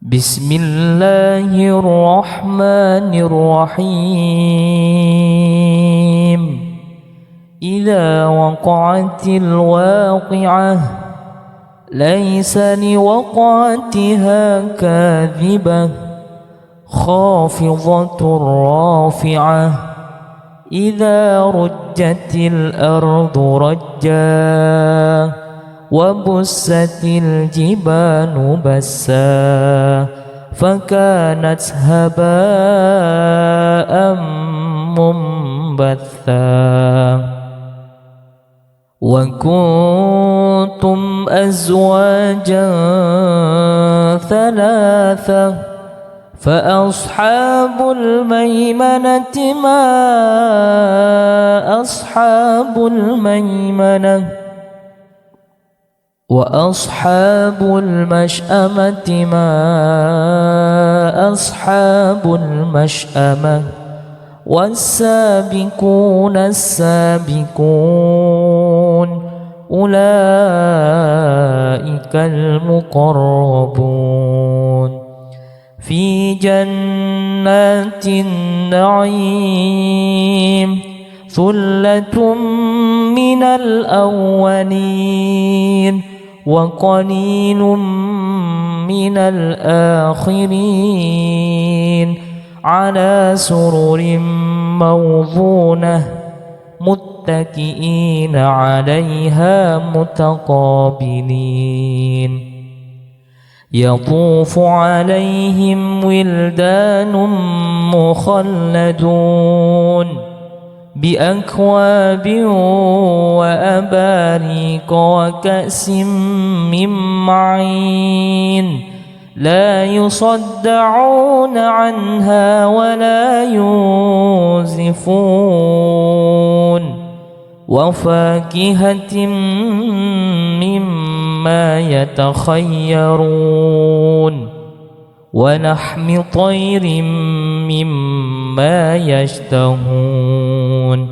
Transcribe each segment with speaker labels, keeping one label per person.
Speaker 1: بسم الله الرحمن الرحيم. إذا وقعت الواقعة ليس لوقعتها كاذبة خافضة رافعة إذا رجت الأرض رجا وبست الجبال بسا فكانت هباء منبثا وكنتم أزواجا ثلاثة فأصحاب الميمنة ما أصحاب الميمنة وأصحاب المشأمة ما أصحاب المشأمة والسابقون السابقون أولئك المقربون في جنات النعيم ثلة من الأولين وقليل من الآخرين على سرر موضونة متكئين عليها متقابلين يطوف عليهم ولدان مخلدون بأكواب وأباريق وكأس من معين لا يصدعون عنها ولا ينزفون وفاكهة مما يتخيرون ولحم طير مما يشتهون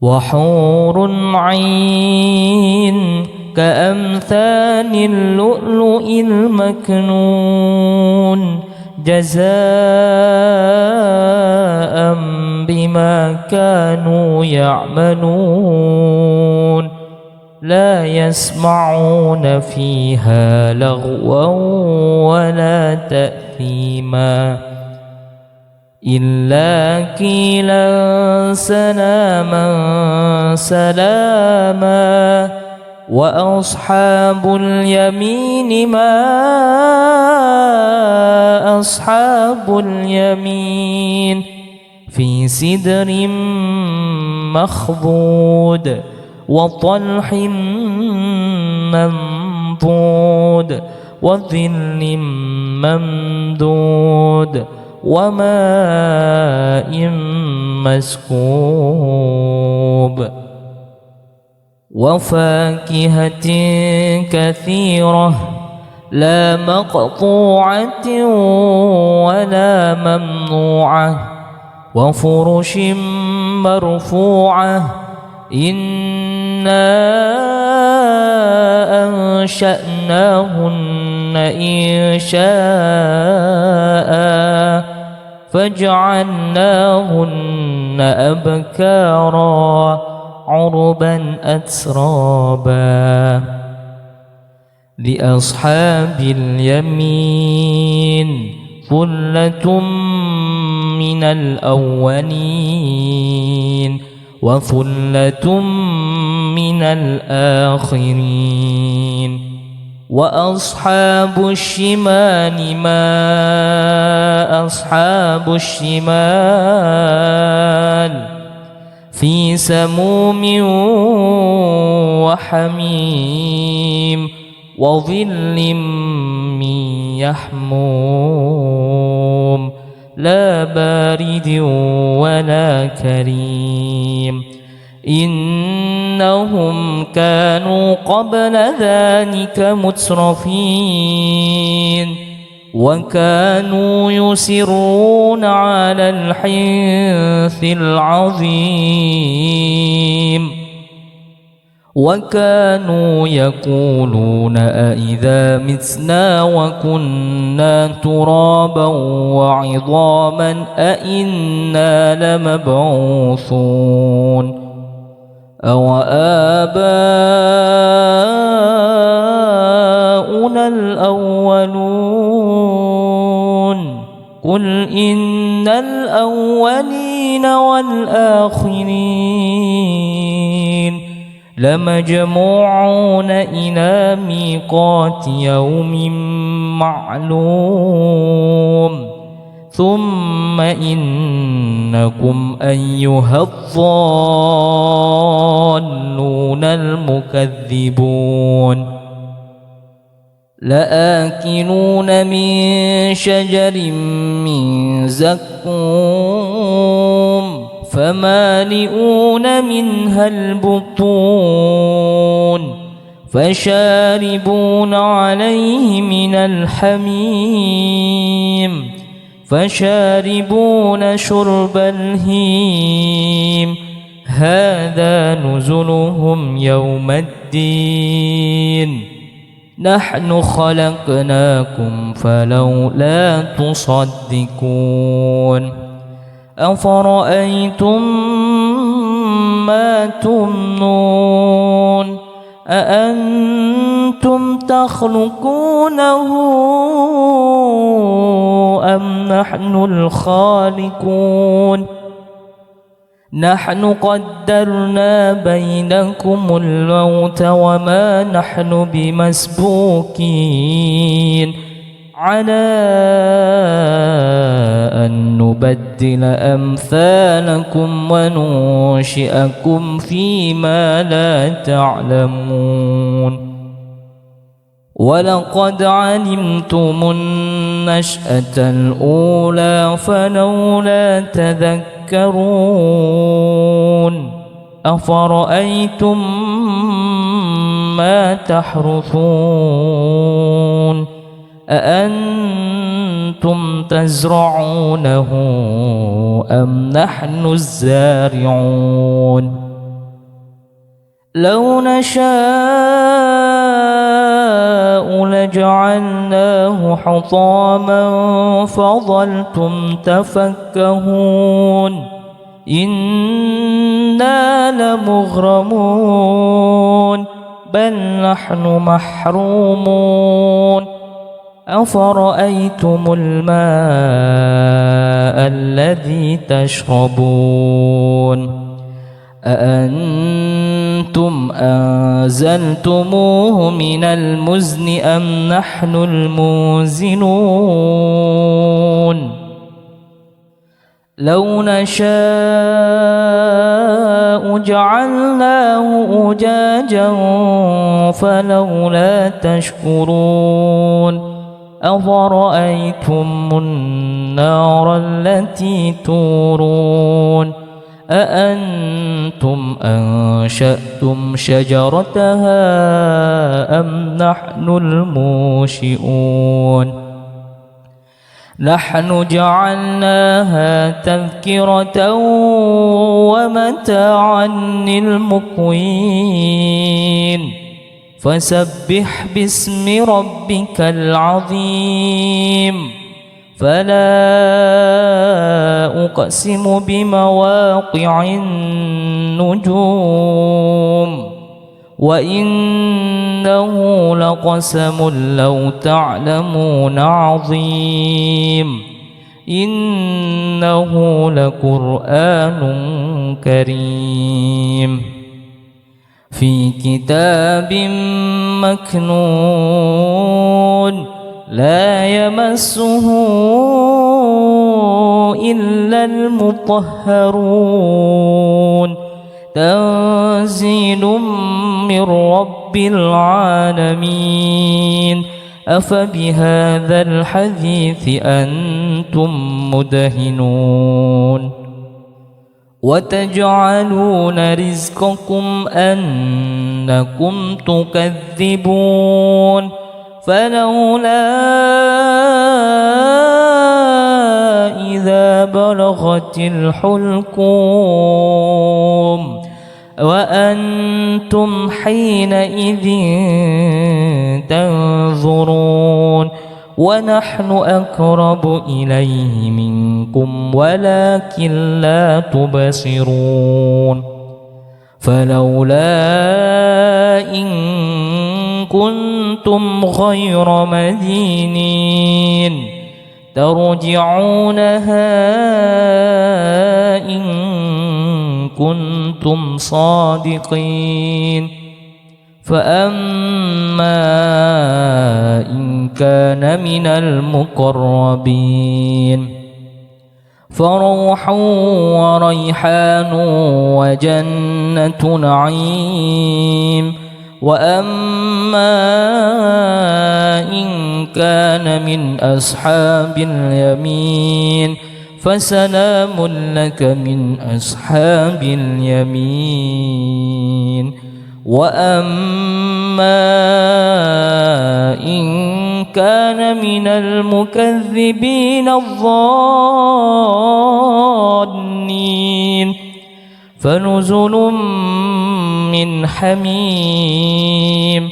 Speaker 1: وحور عين كأمثال اللؤلؤ المكنون جزاء بما كانوا يعملون لا يسمعون فيها لغوا ولا تأثيما إلا قيلا سلاما سلاما وأصحاب اليمين ما أصحاب اليمين في سدر مخضود وطلح منضود وظل ممدود وماء مسكوب وفاكهة كثيرة لا مقطوعة ولا ممنوعة وفرش مرفوعة إنا أنشأناهن إنشاء فجعلناهن أبكارا عربا أترابا لأصحاب اليمين ثلة من الأولين وثلة من الآخرين وأصحاب الشمال ما أصحاب الشمال في سموم وحميم وظل من يحموم لا بارد ولا كريم إنهم كانوا قبل ذلك مترفين وكانوا يصرون على الحنث العظيم وكانوا يقولون أإذا متنا وكنا ترابا وعظاما أإنا لمبعوثون أو آباؤنا الأولون قل إن الأولين والآخرين لمجموعون إلى ميقات يوم معلوم ثم إنكم أيها الضالون المكذبون لآكلون من شجر من زقوم فمالئون منها البطون فشاربون عليه من الحميم فشاربون شرب الهيم هذا نزلهم يوم الدين نحن خلقناكم فلولا تصدقون أفرأيتم ما تمنون أأنتم تخلقونه أم نحن الخالقون نحن قدرنا بينكم الموت وما نحن بمسبوقين على أن نبدل أمثالكم وننشئكم فيما لا تعلمون ولقد علمتم النشأة الأولى فلولا تذكرون أفرأيتم ما تحرثون أأنتم تزرعونه أم نحن الزارعون لو نشاء لجعلناه حطاما فظلتم تفكهون إنا لمغرمون بل نحن محرومون أفرأيتم الماء الذي تشربون أأنتم أنزلتموه من المزن أم نحن المنزلون لو نشاء جعلناه أجاجا فلولا تشكرون أفرأيتم النار التي تورون أأنتم أنشأتم شجرتها أم نحن المنشئون نحن جعلناها تذكرة ومتاعا للمقوين فسبح باسم ربك العظيم فلا أقسم بمواقع النجوم وإنه لقسم لو تعلمون عظيم إنه لقرآن كريم في كتاب مكنون لا يمسه إلا المطهرون تنزيل من رب العالمين أفبهذا الحديث أنتم مدهنون وتجعلون رزقكم أنكم تكذبون فلولا إذا بلغت الحلقوم وأنتم حينئذ تنظرون ونحن أقرب إليه منكم ولكن لا تبصرون فلولا إن كنتم غير مدينين ترجعونها إن كنتم صادقين فأما إن كان من المقربين فروح وريحان وجنة نعيم وأما إن كان من أصحاب اليمين فسلام لك من أصحاب اليمين وأما إن كان من المكذبين الظالمين فنزل من حميم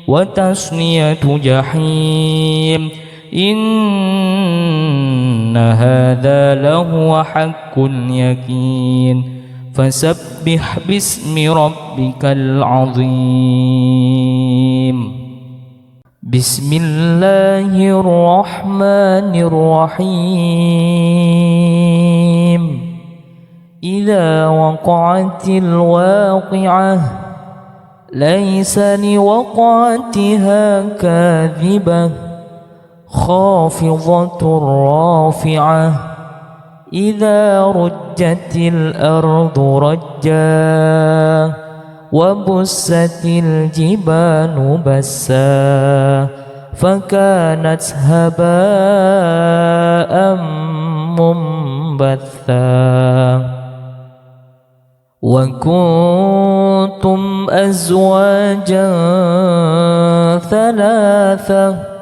Speaker 1: وتصلية جحيم إن هذا لهو حق اليقين فسبح باسم ربك العظيم بسم الله الرحمن الرحيم إذا وقعت الواقعة ليس لوقعتها كاذبة خافضة رافعة إذا رجت الأرض رجا وبست الجبال بسا فكانت هباء منبثا وكنتم أزواجا ثلاثة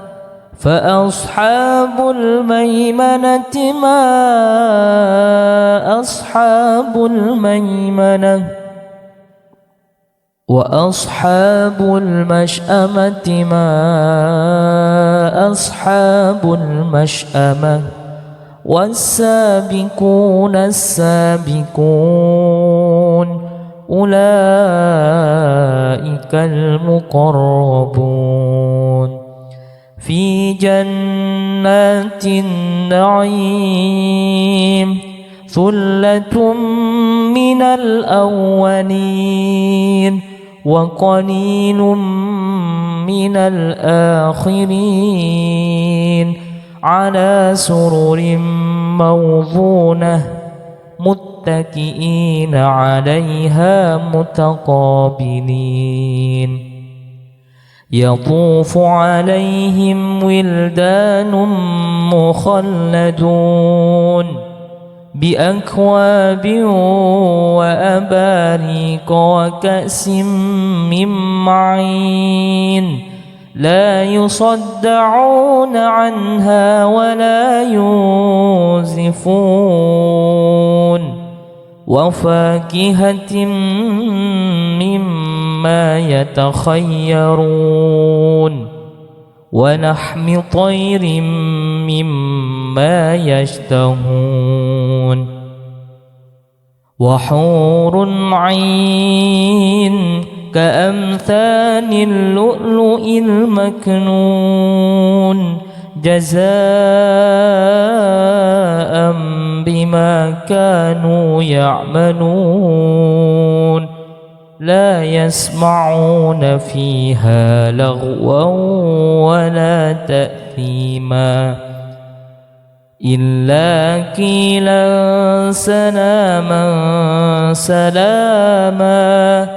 Speaker 1: فأصحاب الميمنة ما أصحاب الميمنة وأصحاب المشأمة ما أصحاب المشأمة والسابقون السابقون أولئك المقربون في جنات النعيم ثلة من الأولين وقليل من الآخرين على سرر موضونة متكئين عليها متقابلين يطوف عليهم ولدان مخلدون بأكواب وأباريق وكأس من معين لا يصدعون عنها ولا ينزفون وفاكهة مما يتخيرون ولحم طير مما يشتهون وحور عين كأمثال اللؤلؤ المكنون جزاء بما كانوا يعملون لا يسمعون فيها لغوا ولا تأثيما إلا قيلا سلاما سلاما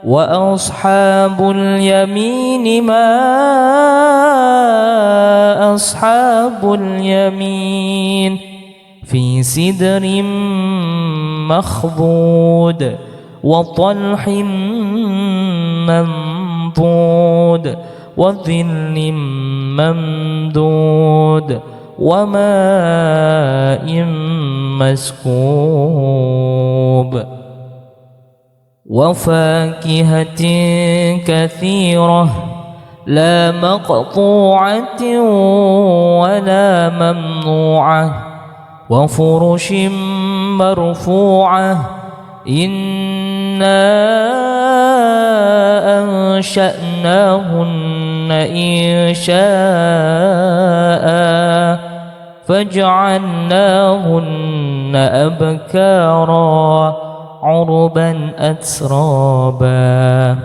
Speaker 1: وأصحاب اليمين ما أصحاب اليمين في سدر مخضود وطلح منضود وظل ممدود وماء مسكوب وفاكهة كثيرة لا مقطوعة ولا ممنوعة وفرش مرفوعة إنا أنشأناهن إنشاء فجعلناهن أبكارا عربا أترابا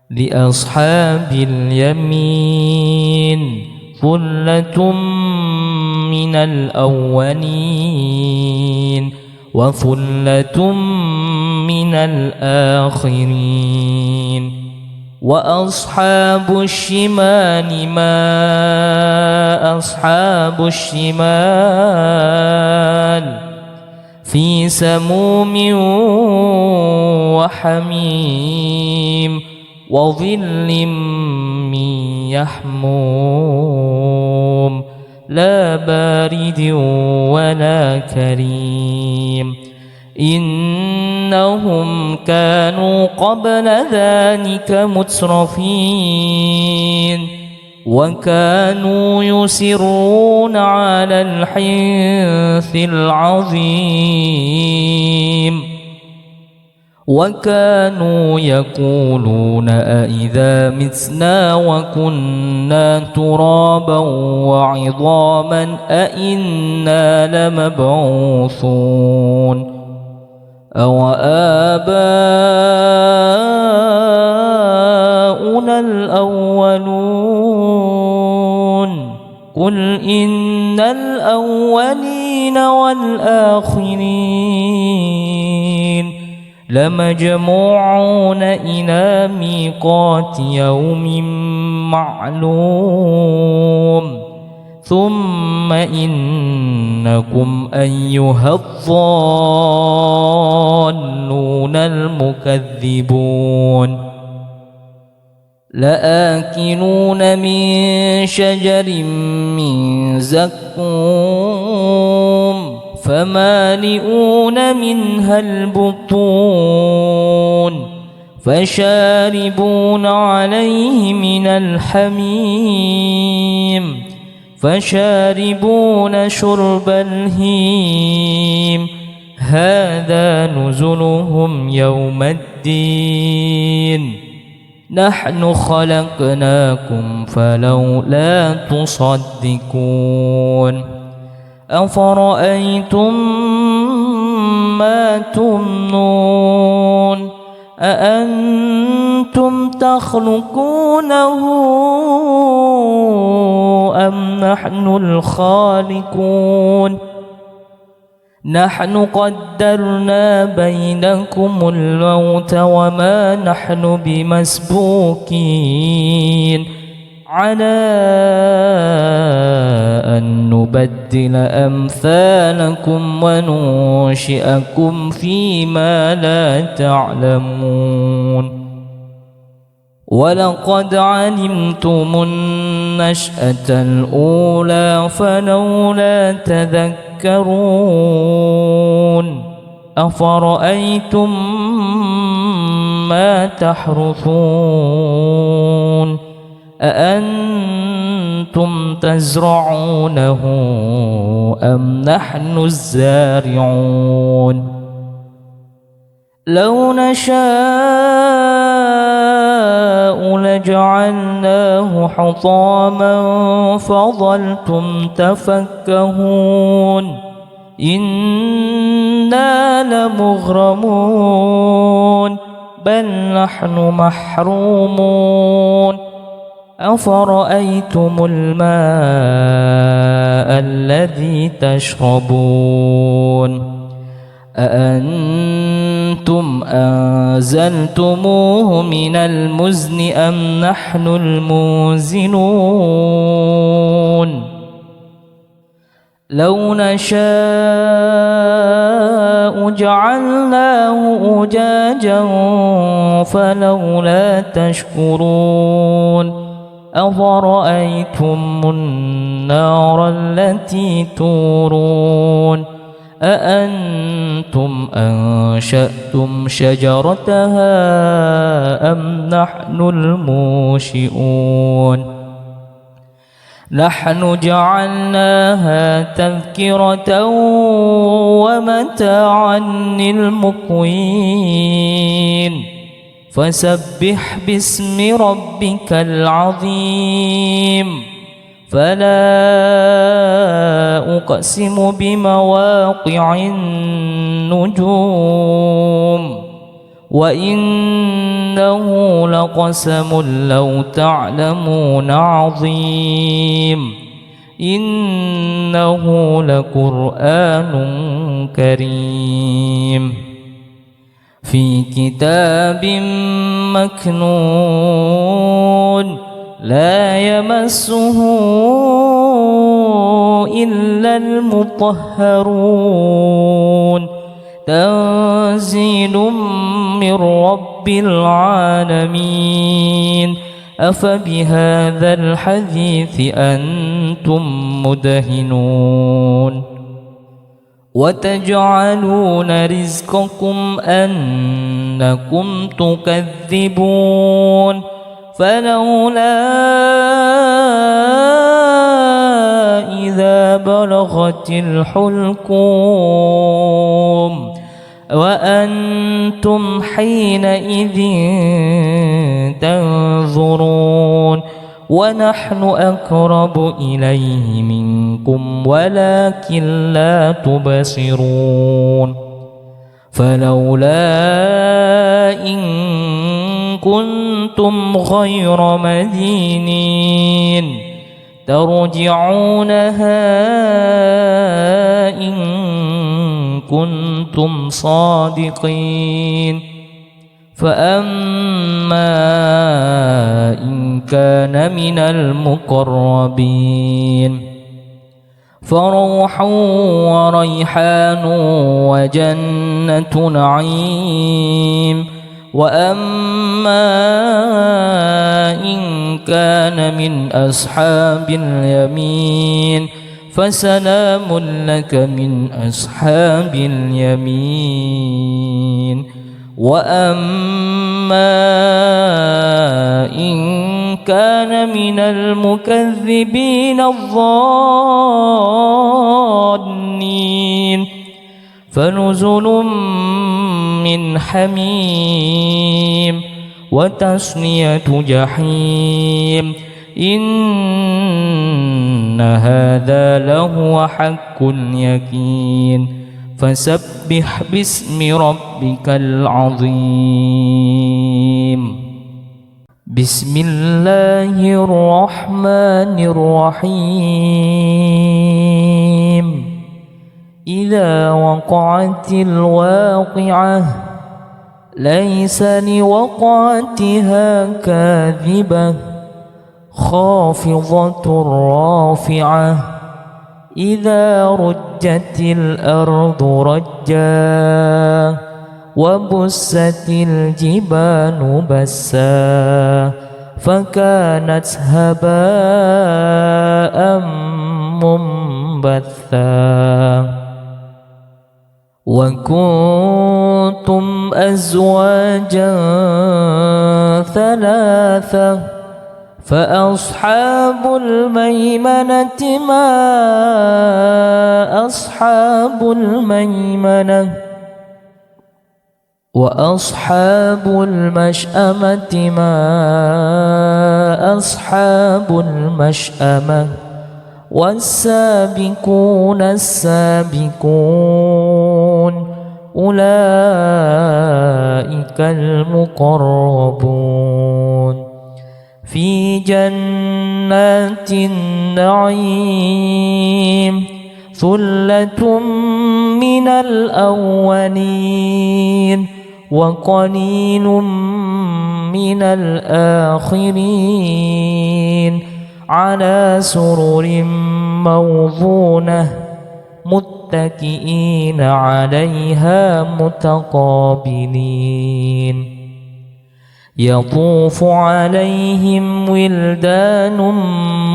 Speaker 1: لأصحاب اليمين ثلة من الأولين وثلة من الآخرين وأصحاب الشمال ما أصحاب الشمال في سموم وحميم وظل من يحموم لا بارد ولا كريم إنهم كانوا قبل ذلك مترفين وكانوا يصرون على الحنث العظيم وكانوا يقولون أئذا متنا وكنا ترابا وعظاما أئنا لمبعوثون أو آباؤنا الأولون قل إن الأولين والآخرين لمجموعون إلى ميقات يوم معلوم ثم إنكم أيها الضالون المكذبون لآكلون من شجر من زقوم فمالئون منها البطون فشاربون عليه من الحميم فشاربون شرب الهيم هذا نزلهم يوم الدين نحن خلقناكم فلولا تصدقون أفرأيتم ما تمنون أأنتم تخلقونه أم نحن الخالقون نحن قدرنا بينكم الموت وما نحن بمسبوقين على أن نبدل أمثالكم وننشئكم فيما لا تعلمون ولقد علمتم النشأة الأولى فلولا تذكرون أفرأيتم ما تحرثون أأنتم تزرعونه أم نحن الزارعون لو نشاء لجعلناه حطاما فظلتم تفكهون إنا لمغرمون بل نحن محرومون أفرأيتم الماء الذي تشربون أأنتم أنزلتموه من المزن أم نحن المنزلون لو نشاء جعلناه أجاجا فلولا تشكرون أفرأيتم النار التي تورون أأنتم أنشأتم شجرتها أم نحن المنشئون نحن جعلناها تذكرة ومتاعا للمقوين فسبح باسم ربك العظيم فلا أقسم بمواقع النجوم وإنه لقسم لو تعلمون عظيم إنه لقرآن كريم في كتاب مكنون لا يمسه إلا المطهرون تنزيل من رب العالمين أفبهذا الحديث أنتم مدهنون وتجعلون رزقكم أنكم تكذبون فلولا إذا بلغت الحلقوم وأنتم حينئذ تنظرون ونحن أقرب إليه منكم ولكن لا تبصرون فلولا إن كنتم غير مدينين ترجعونها إن كنتم صادقين فأما إن كان من المقربين فروح وريحان وجنة نعيم وأما إن كان من أصحاب اليمين فسلام لك من أصحاب اليمين وأما إن كان من المكذبين الظالمين فنزل من حميم وتصلية جحيم إن هذا لهو حق اليقين فسبح باسم ربك العظيم بسم الله الرحمن الرحيم إذا وقعت الواقعة ليس لوقعتها كاذبة خافضة رافعة إذا رجت الأرض رجا وبست الجبال بسا فكانت هباء منبثا وكنتم أزواجا ثلاثة فأصحاب الميمنة ما أصحاب الميمنة وأصحاب المشأمة ما أصحاب المشأمة والسابقون السابقون أولئك المقربون في جنات النعيم ثلة من الأولين وقليل من الآخرين على سرر موضونة متكئين عليها متقابلين يطوف عليهم ولدان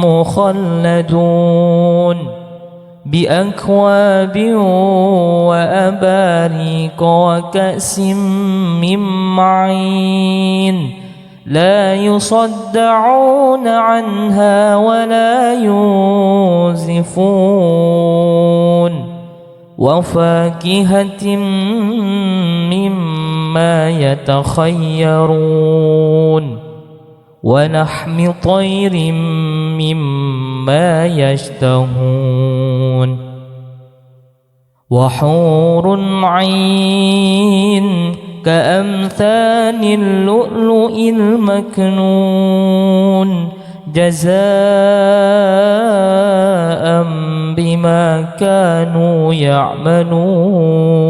Speaker 1: مخلدون بأكواب وأباريق وكأس من معين لا يصدعون عنها ولا ينزفون وفاكهة مما يتخيرون ولحم طير مما يشتهون وحور عين كأمثال اللؤلؤ المكنون جزاء بما كانوا يعملون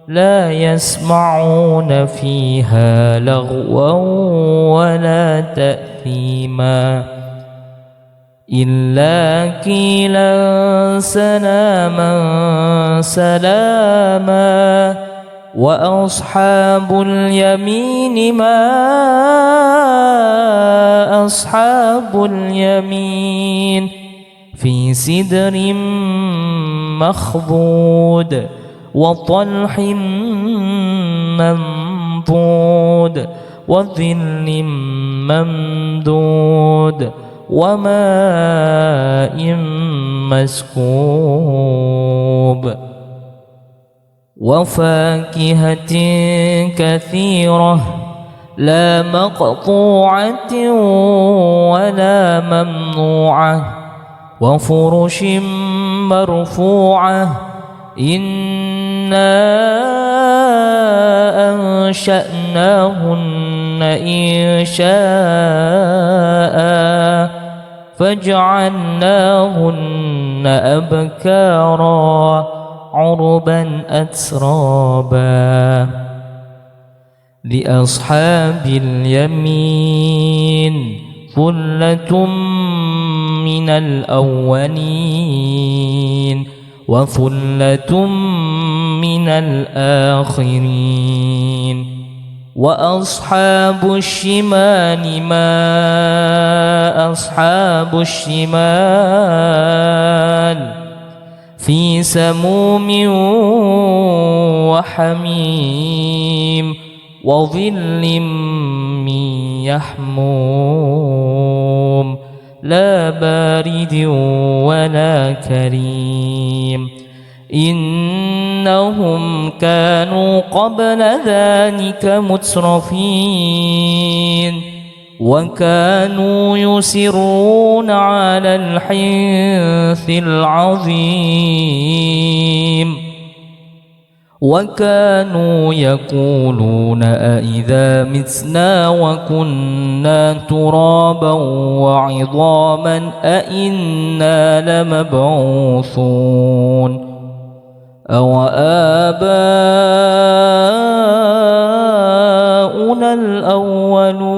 Speaker 1: لا يسمعون فيها لغوا ولا تأثيما إلا قيلا سلاما سلاما وأصحاب اليمين ما أصحاب اليمين في سدر مخضود وطلح منضود وظل ممدود وماء مسكوب وفاكهة كثيرة لا مقطوعة ولا ممنوعة وفرش مرفوعة إنا أنشأناهن إنشاء فجعلناهن أبكارا عربا أترابا لأصحاب اليمين ثلة من الأولين وثلة من الآخرين وأصحاب الشمال ما أصحاب الشمال في سموم وحميم وظل من يحموم لا بارد ولا كريم إنهم كانوا قبل ذلك مترفين وكانوا يصرون على الحنث العظيم وكانوا يقولون أئذا متنا وكنا ترابا وعظاما أئنا لمبعوثون أو آباؤنا الأولون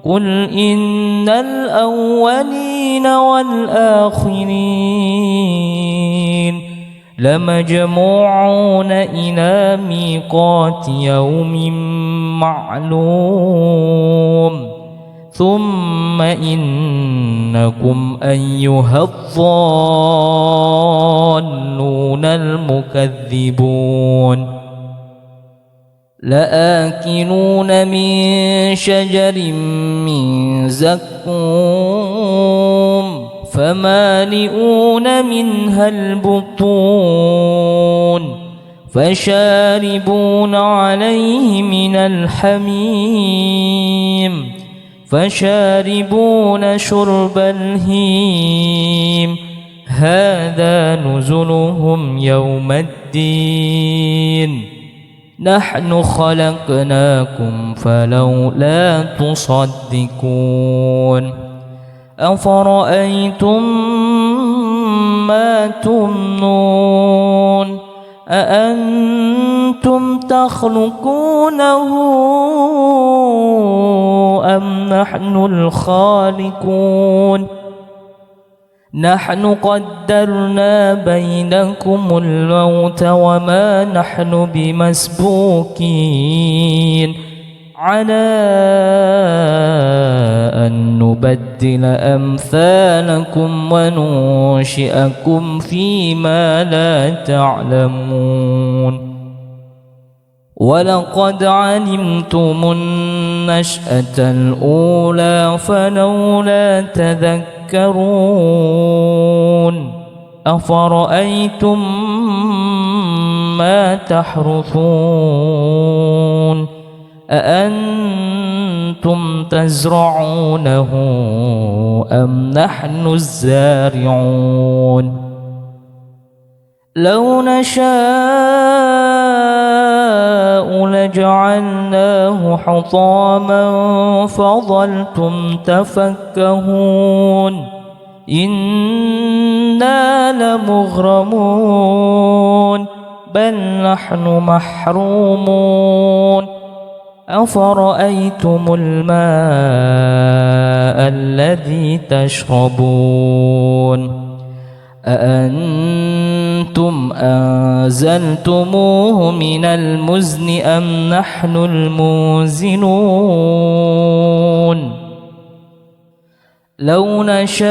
Speaker 1: قل إن الأولين والآخرين لمجموعون إلى ميقات يوم معلوم ثم إنكم أيها الضالون المكذبون لآكلون من شجر من زقوم فمالئون منها البطون فشاربون عليه من الحميم فشاربون شرب الهيم هذا نزلهم يوم الدين نحن خلقناكم فلولا تصدقون أفرأيتم ما تمنون أأنتم تخلقونه أم نحن الخالقون نحن قدرنا بينكم الموت وما نحن بمسبوقين على أن نبدل أمثالكم وننشئكم فيما لا تعلمون ولقد علمتم النشأة الأولى فلولا تذكرون أفرأيتم ما تحرثون أأنتم تزرعونه أم نحن الزارعون لو نشاء لجعلناه حطاما فظلتم تفكهون إنا لمغرمون بل نحن محرومون أفرأيتم الماء الذي تشربون أأنتم أنزلتموه من المزن أم نحن المنزلون لو نشاء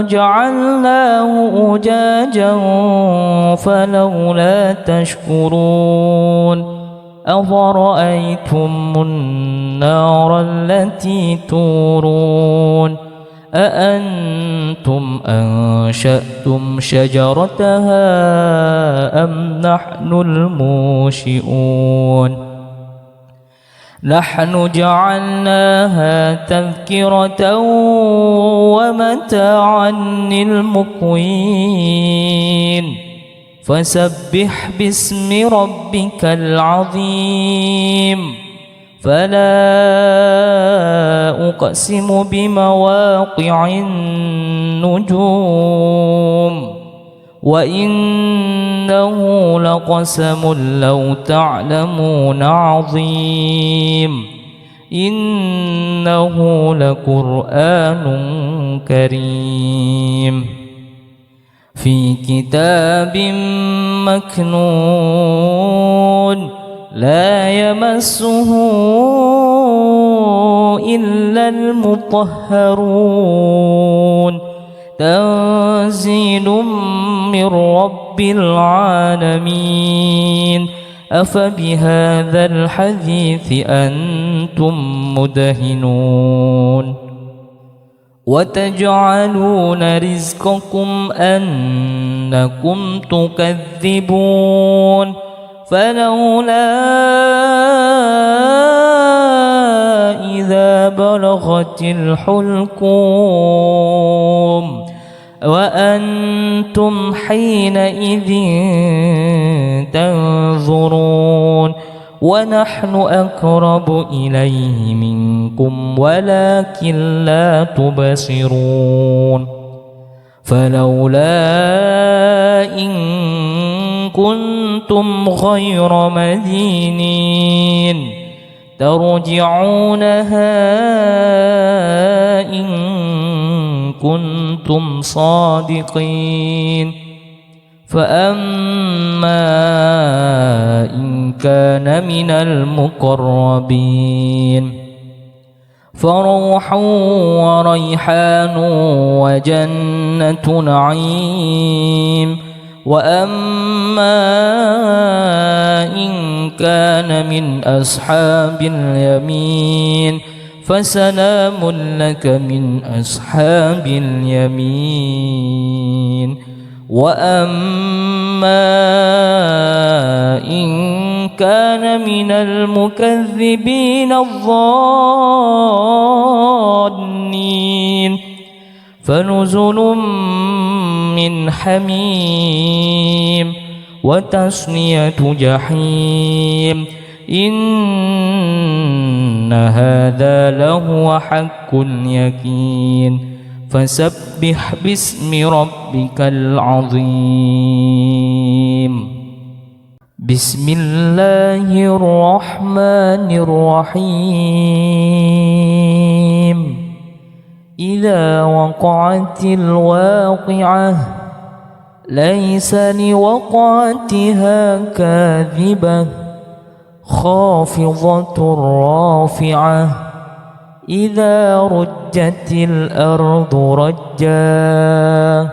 Speaker 1: جعلناه أجاجا فلولا تشكرون أفرأيتم النار التي تورون أأنتم أنشأتم شجرتها أم نحن المنشئون نحن جعلناها تذكرة ومتاعا للمقوين فسبح باسم ربك العظيم فلا أقسم بمواقع النجوم وإنه لقسم لو تعلمون عظيم إنه لقرآن كريم في كتاب مكنون لا يمسه إلا المطهرون تنزيل من رب العالمين أفبهذا الحديث أنتم مدهنون وتجعلون رزقكم أنكم تكذبون فلولا إذا بلغت الحلقوم وأنتم حينئذ تنظرون ونحن أقرب إليه منكم ولكن لا تبصرون فلولا إن كنتم غير مدينين ترجعونها إن كنتم صادقين فأما إن كان من المقربين فروح وريحان وجنة نعيم وأما إن كان من أصحاب اليمين فسلام لك من أصحاب اليمين وأما إن كان من المكذبين الظالمين فنزل من حميم وتصلية جحيم إن هذا لهو حق اليقين فسبح باسم ربك العظيم بسم الله الرحمن الرحيم إذا وقعت الواقعة ليس لوقعتها كاذبة خافضة رافعة إذا رجت الأرض رجا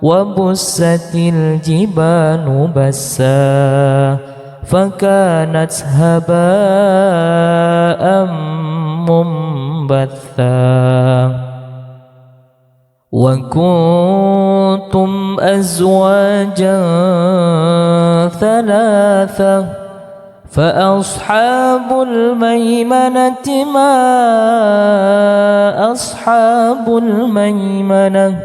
Speaker 1: وبست الجبال بسا فكانت هباء منبثا وكنتم أزواجا ثلاثة فأصحاب الميمنة ما أصحاب الميمنة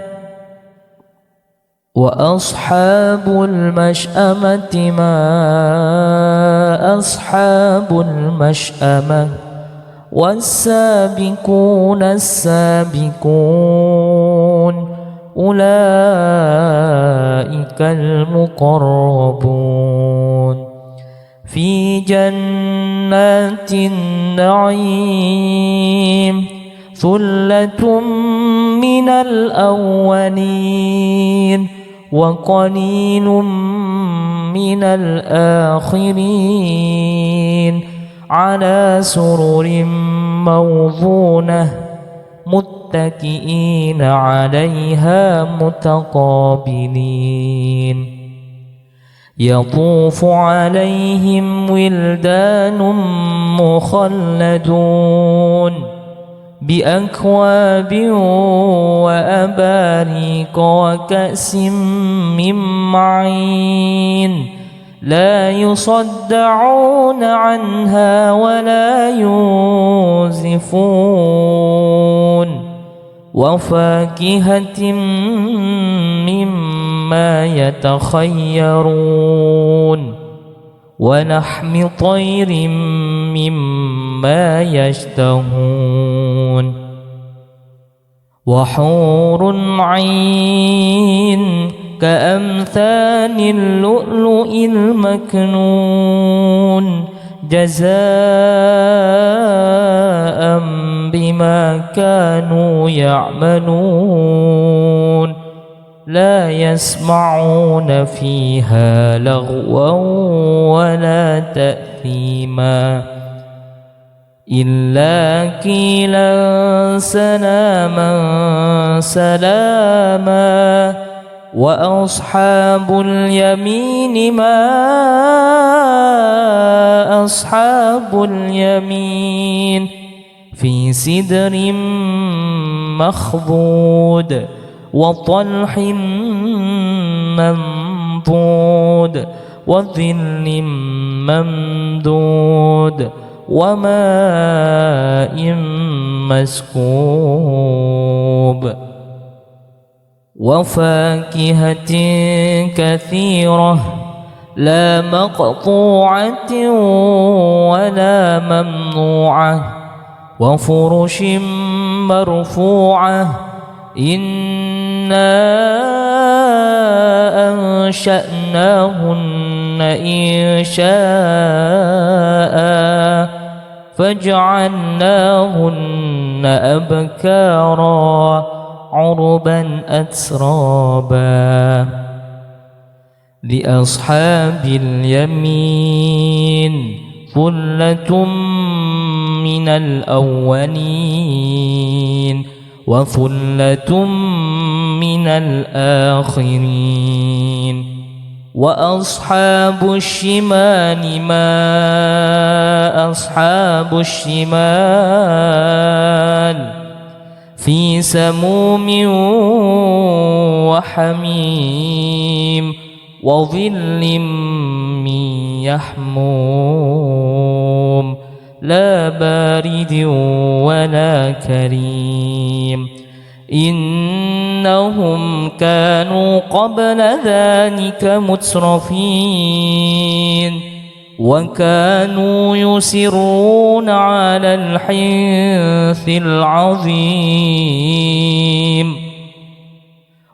Speaker 1: وأصحاب المشأمة ما أصحاب المشأمة والسابقون السابقون أولئك المقربون في جنات النعيم ثلة من الأولين وقليل من الآخرين على سرر موضونة متكئين عليها متقابلين يطوف عليهم ولدان مخلدون بأكواب وأباريق وكأس من معين لا يصدعون عنها ولا ينزفون وفاكهة مما يتخيرون ولحم طير مما يشتهون وحور عين كأمثال اللؤلؤ المكنون جزاء بما كانوا يعملون لا يسمعون فيها لغوا ولا تأثيما إلا قيلا سلاما سلاما وأصحاب اليمين ما أصحاب اليمين في سدر مخضود وطلح منضود وظل ممدود وماء مسكوب وفاكهة كثيرة لا مقطوعة ولا ممنوعة وفرش مرفوعة إنا أنشأناهن إنشاء فجعلناهن أبكارا عربا أترابا لأصحاب اليمين ثلة من الأولين وثلة من الآخرين وأصحاب الشمال ما أصحاب الشمال في سموم وحميم وظل من يحموم لا بارد ولا كريم إنهم كانوا قبل ذلك مترفين وكانوا يصرون على الحنث العظيم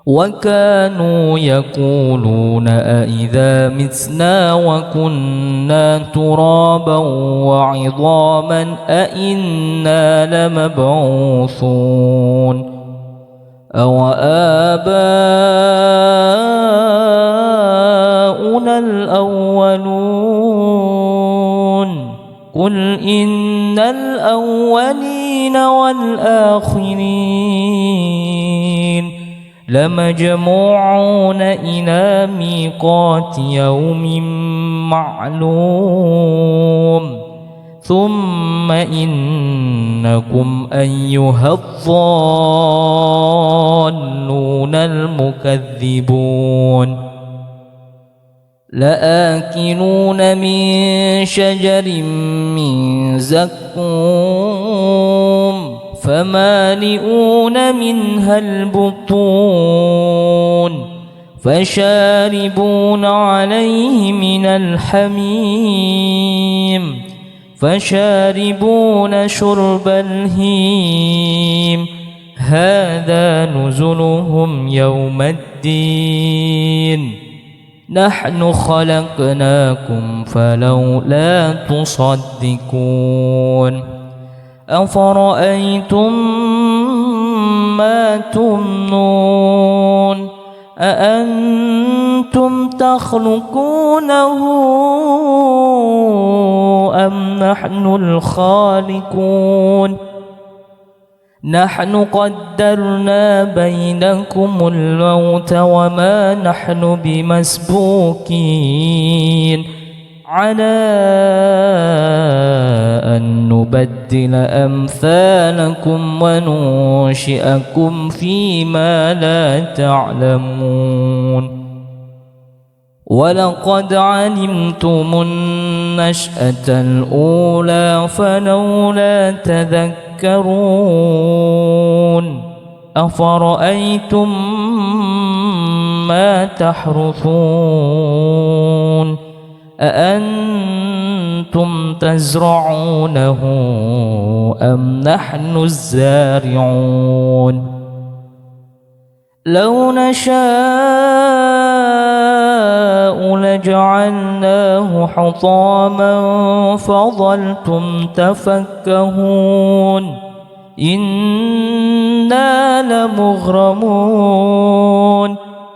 Speaker 1: وكانوا يقولون أئذا متنا وكنا ترابا وعظاما أئنا لمبعوثون أو آباؤنا الأولون قل إن الأولين والآخرين لمجموعون إلى ميقات يوم معلوم ثم إنكم أيها الضالون المكذبون لآكلون من شجر من زقوم فمالئون منها البطون فشاربون عليه من الحميم فشاربون شرب الهيم هذا نزلهم يوم الدين نحن خلقناكم فلولا تصدقون أفرأيتم ما تمنون أأنتم تخلقونه أم نحن الخالقون نحن قدرنا بينكم الموت وما نحن بمسبوقين على أن نبدل أمثالكم وننشئكم فيما لا تعلمون ولقد علمتم النشأة الأولى فلولا تذكرون أفرأيتم ما تحرثون أأنتم تزرعونه أم نحن الزارعون لو نشاء لجعلناه حطاما فظلتم تفكهون إنا لمغرمون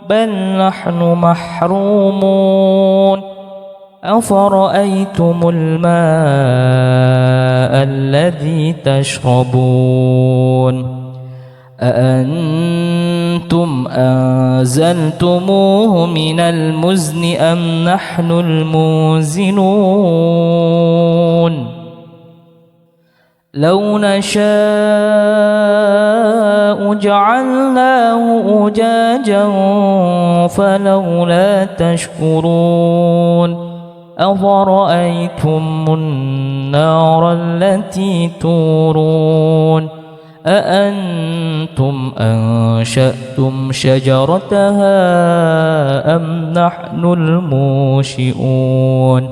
Speaker 1: بل نحن محرومون أفرأيتم الماء الذي تشربون أأنتم أنزلتموه من المزن أم نحن المنزلون لو نشاء جعلناه أجاجا فلولا تشكرون أفرأيتم النار التي تورون أأنتم أنشأتم شجرتها أم نحن المنشئون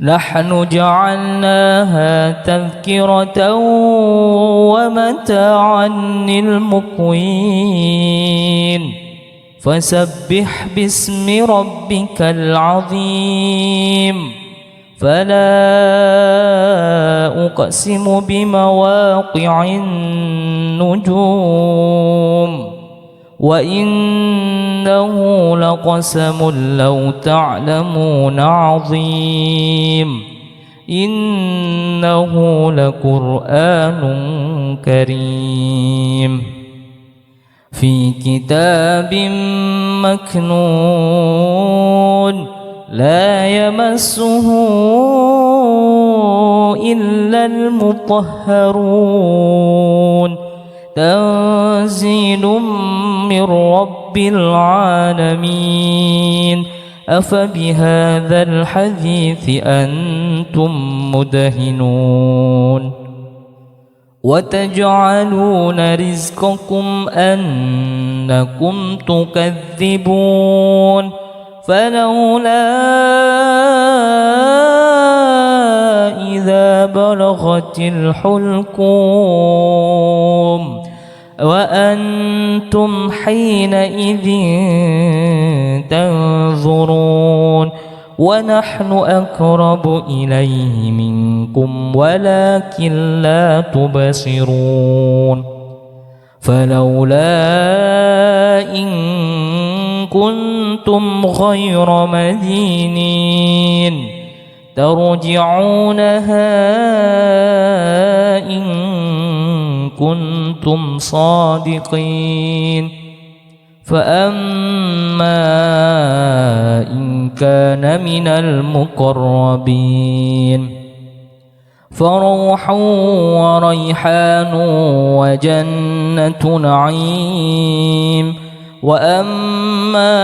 Speaker 1: نحن جعلناها تذكرة ومتاعا للمقوين فسبح باسم ربك العظيم فلا أقسم بمواقع النجوم وإنه لقسم لو تعلمون عظيم إنه لقرآن كريم في كتاب مكنون لا يمسه إلا المطهرون تنزيل من رب العالمين أفبهذا الحديث أنتم مدهنون وتجعلون رزقكم أنكم تكذبون فلولا إذا بلغت الحلقوم وأنتم حينئذ تنظرون ونحن أقرب إليه منكم ولكن لا تبصرون فلولا إن كنتم غير مدينين ترجعونها إن كنتم صادقين فأما إن كان من المقربين فروح وريحان وجنة نعيم وأما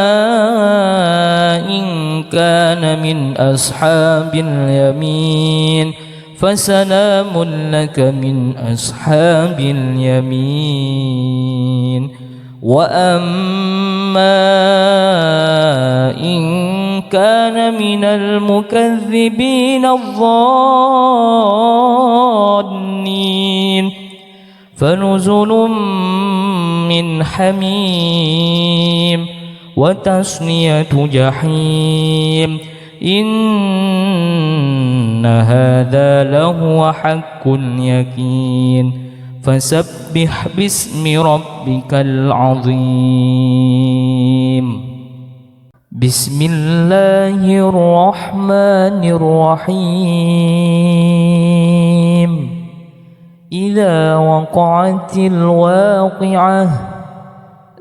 Speaker 1: إن كان من أصحاب اليمين فسلام لك من أصحاب اليمين وأما إن كان من المكذبين الظالمين فنزل من حميم وتصلية جحيم إن هذا لهو حق اليقين فسبح باسم ربك العظيم بسم الله الرحمن الرحيم إذا وقعت الواقعة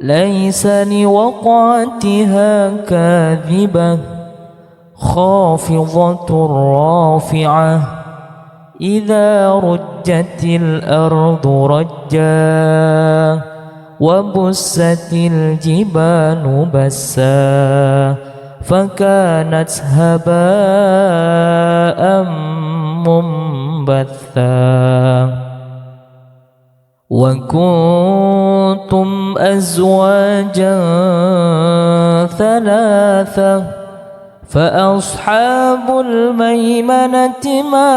Speaker 1: ليس لوقعتها كاذبة خافضة رافعة إذا رجت الأرض رجا وبست الجبال بسا فكانت هباء منبثا وكنتم أزواجا ثلاثة فأصحاب الميمنة ما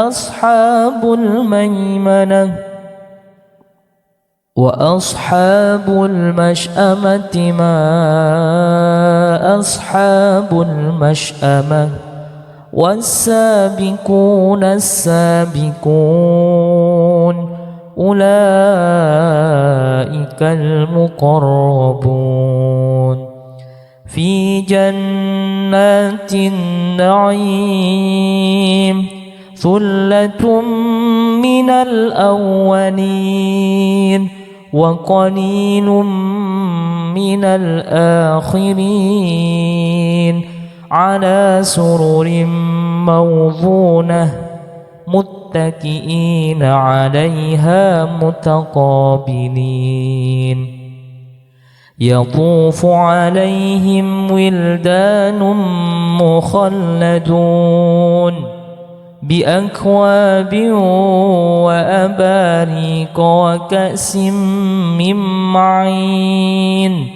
Speaker 1: أصحاب الميمنة وأصحاب المشأمة ما أصحاب المشأمة والسابقون السابقون أولئك المقربون في جنات النعيم ثلة من الأولين وقليل من الآخرين على سرر موضونة متكئين عليها متقابلين يطوف عليهم ولدان مخلدون بأكواب وأباريق وكأس من معين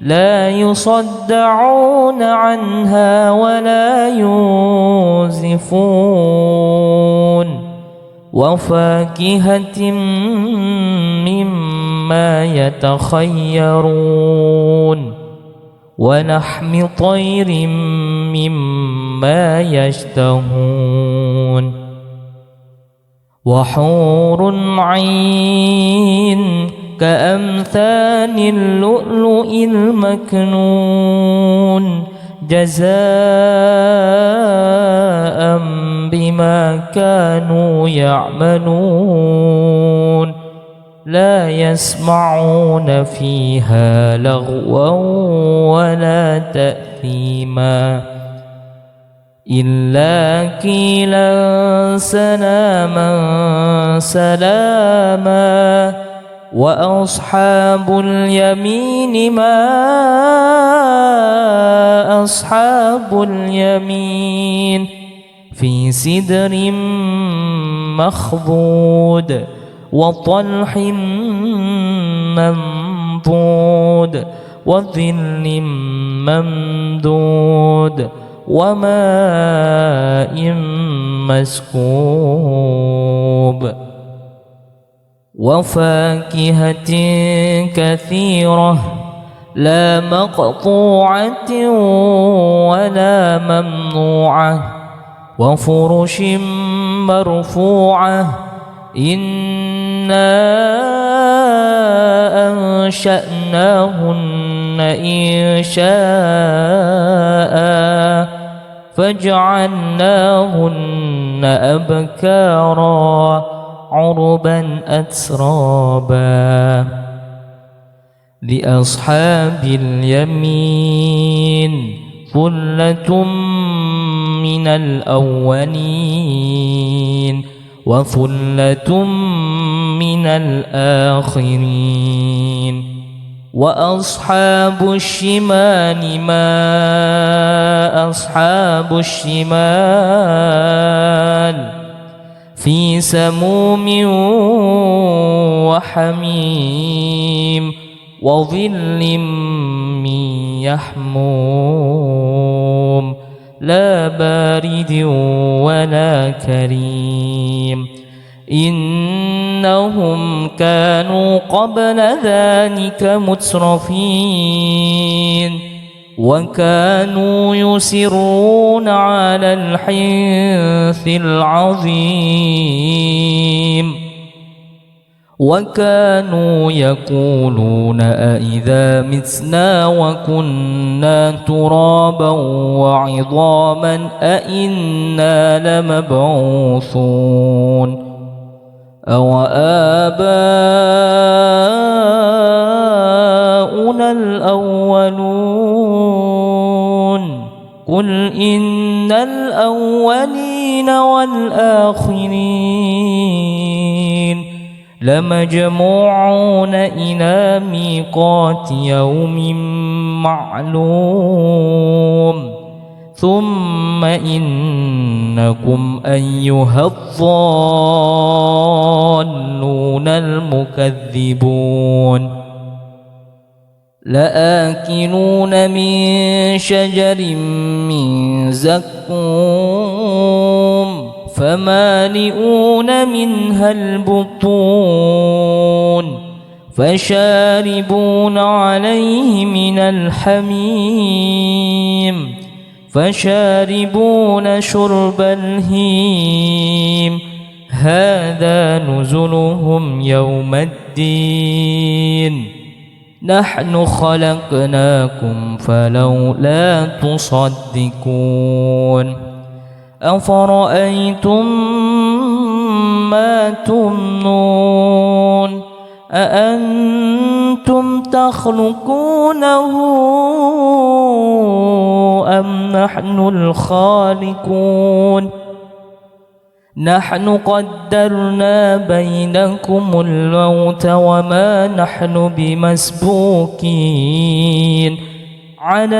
Speaker 1: لا يصدعون عنها ولا ينزفون وفاكهة مما يتخيرون ولحم طير مما يشتهون وحور عين كأمثال اللؤلؤ المكنون جزاء بما كانوا يعملون لا يسمعون فيها لغوا ولا تأثيما إلا قيلا سلاما سلاما وأصحاب اليمين ما أصحاب اليمين في سدر مخضود وطلح منضود وظل ممدود وماء مسكوب وفاكهة كثيرة لا مقطوعة ولا ممنوعة وفرش مرفوعة إنا أنشأناهن إنشاء فجعلناهن أبكارا عربا أترابا لأصحاب اليمين ثلة من الأولين وثلة من الآخرين وأصحاب الشمال ما أصحاب الشمال في سموم وحميم وظل من يحموم لا بارد ولا كريم إنهم كانوا قبل ذلك مترفين وكانوا يصرون على الحنث العظيم وكانوا يقولون أئذا متنا وكنا ترابا وعظاما أئنا لمبعوثون أو آباؤنا الأولون قل إن الأولين والآخرين لمجموعون إلى ميقات يوم معلوم ثم إنكم أيها الضالون المكذبون لآكلون من شجر من زقوم فمالئون منها البطون فشاربون عليه من الحميم فشاربون شرب الهيم هذا نزلهم يوم الدين نحن خلقناكم فلولا تصدقون أفرأيتم ما تمنون أأنتم تخلقونه أم نحن الخالقون نحن قدرنا بينكم الموت وما نحن بمسبوقين على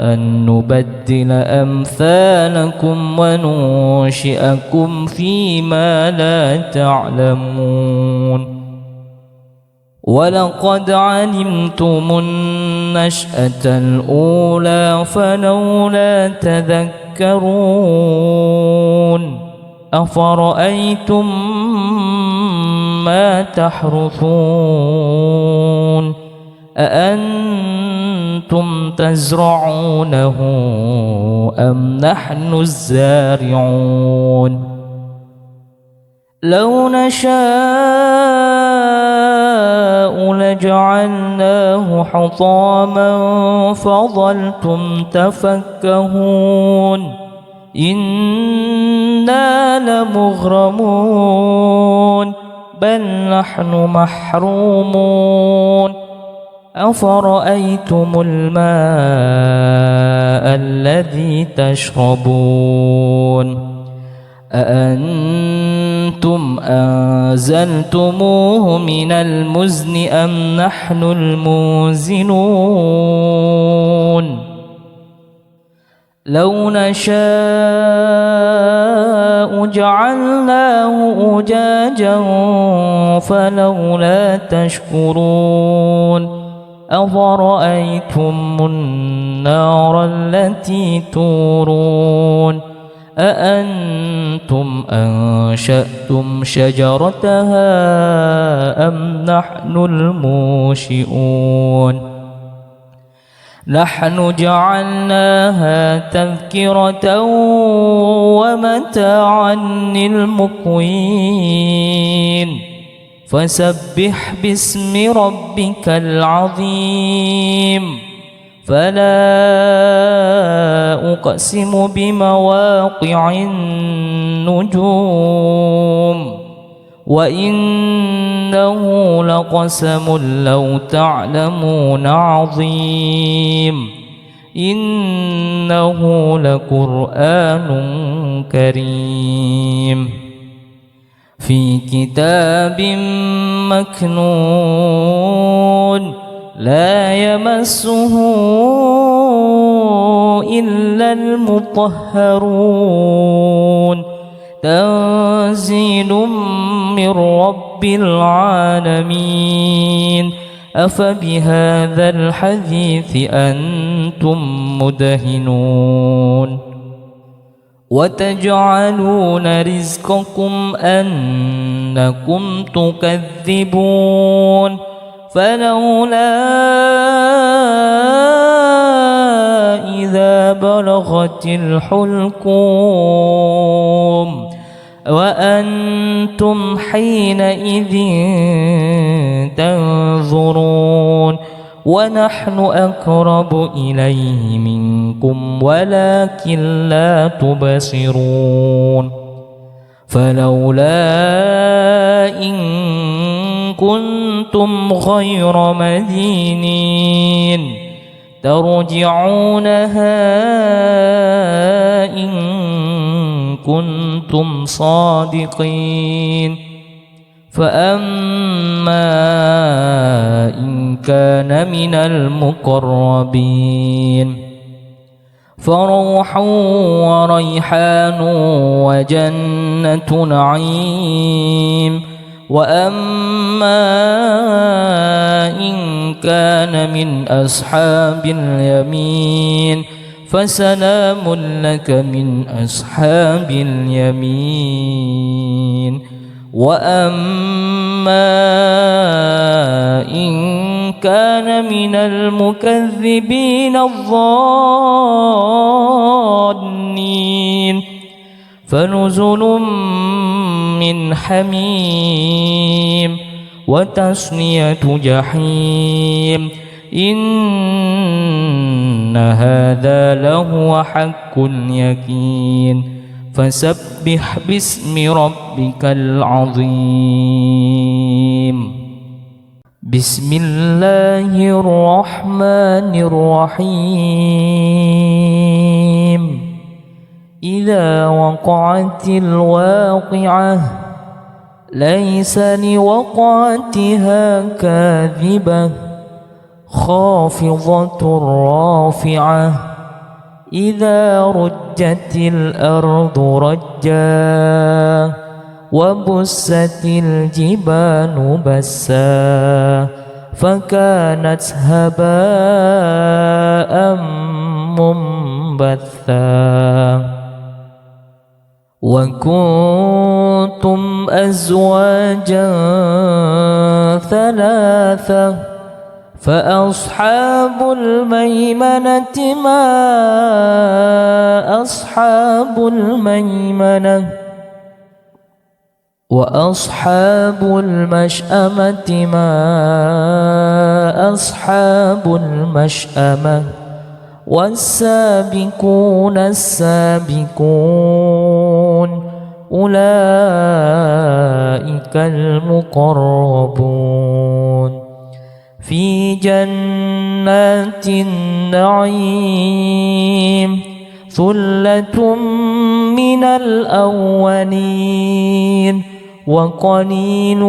Speaker 1: أن نبدل أمثالكم وننشئكم فيما لا تعلمون ولقد علمتم النشأة الأولى فلولا تذكرون أفرأيتم ما تحرثون أأنتم تزرعونه أم نحن الزارعون لو نشاء لجعلناه حطاما فظلتم تفكهون إنا لمغرمون بل نحن محرومون أفرأيتم الماء الذي تشربون أأنتم أنزلتموه من المزن أم نحن المنزلون لو نشاء جعلناه أجاجا فلولا تشكرون أفرأيتم النار التي تورون أأنتم أنشأتم شجرتها أم نحن المنشئون نحن جعلناها تذكرة ومتاعا للمقوين فسبح باسم ربك العظيم فلا أقسم بمواقع النجوم وإنه لقسم لو تعلمون عظيم إنه لقرآن كريم في كتاب مكنون لا يمسه إلا المطهرون تنزيل من رب العالمين أفبهذا الحديث أنتم مدهنون وتجعلون رزقكم أنكم تكذبون فلولا إذا بلغت الحلقوم وأنتم حينئذ تنظرون ونحن أقرب إليه منكم ولكن لا تبصرون فلولا إن كنتم غير مدينين ترجعونها إن كنتم صادقين فأما إن كان من المقربين فروح وريحان وجنة نعيم وأما إن كان من أصحاب اليمين فسلام لك من أصحاب اليمين وأما إن كان من المكذبين الضالين فنزل من حميم وتصلية جحيم إن هذا لهو حق اليقين فسبح باسم ربك العظيم بسم الله الرحمن الرحيم إذا وقعت الواقعة ليس لوقعتها كاذبة خافضة رافعة إذا رجت الأرض رجا وبست الجبال بسا فكانت هباء منبثا وكنتم أزواجا ثلاثة فأصحاب الميمنة ما أصحاب الميمنة وأصحاب المشأمة ما أصحاب المشأمة والسابقون السابقون أولئك المقربون في جنات النعيم ثلة من الأولين وقليل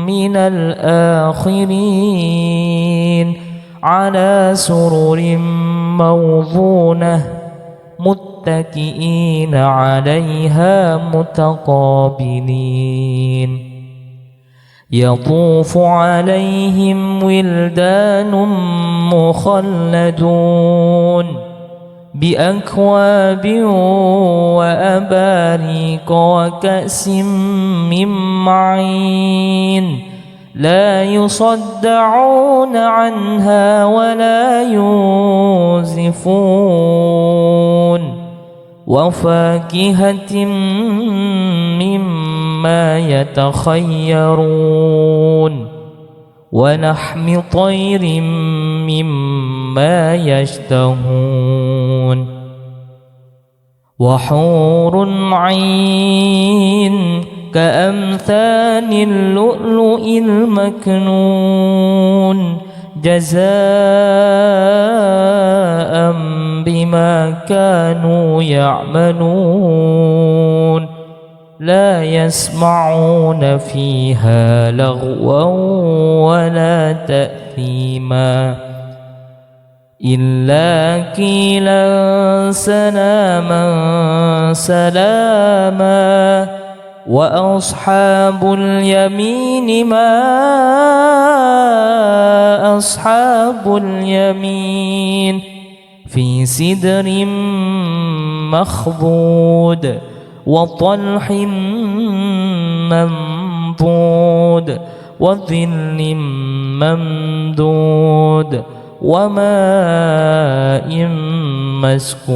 Speaker 1: من الآخرين على سرر موضونة متكئين عليها متقابلين يطوف عليهم ولدان مخلدون بأكواب وأباريق وكأس من معين لا يصدعون عنها ولا ينزفون وفاكهة مما يتخيرون ولحم طير مما يشتهون وحور عين كأمثال اللؤلؤ المكنون جزاء بما كانوا يعملون لا يسمعون فيها لغوا ولا تأثيما إلا قيلا سلاما سلاما وأصحاب اليمين ما أصحاب اليمين في سدر مخضود وطلح منضود وظل ممدود وماء مسكوب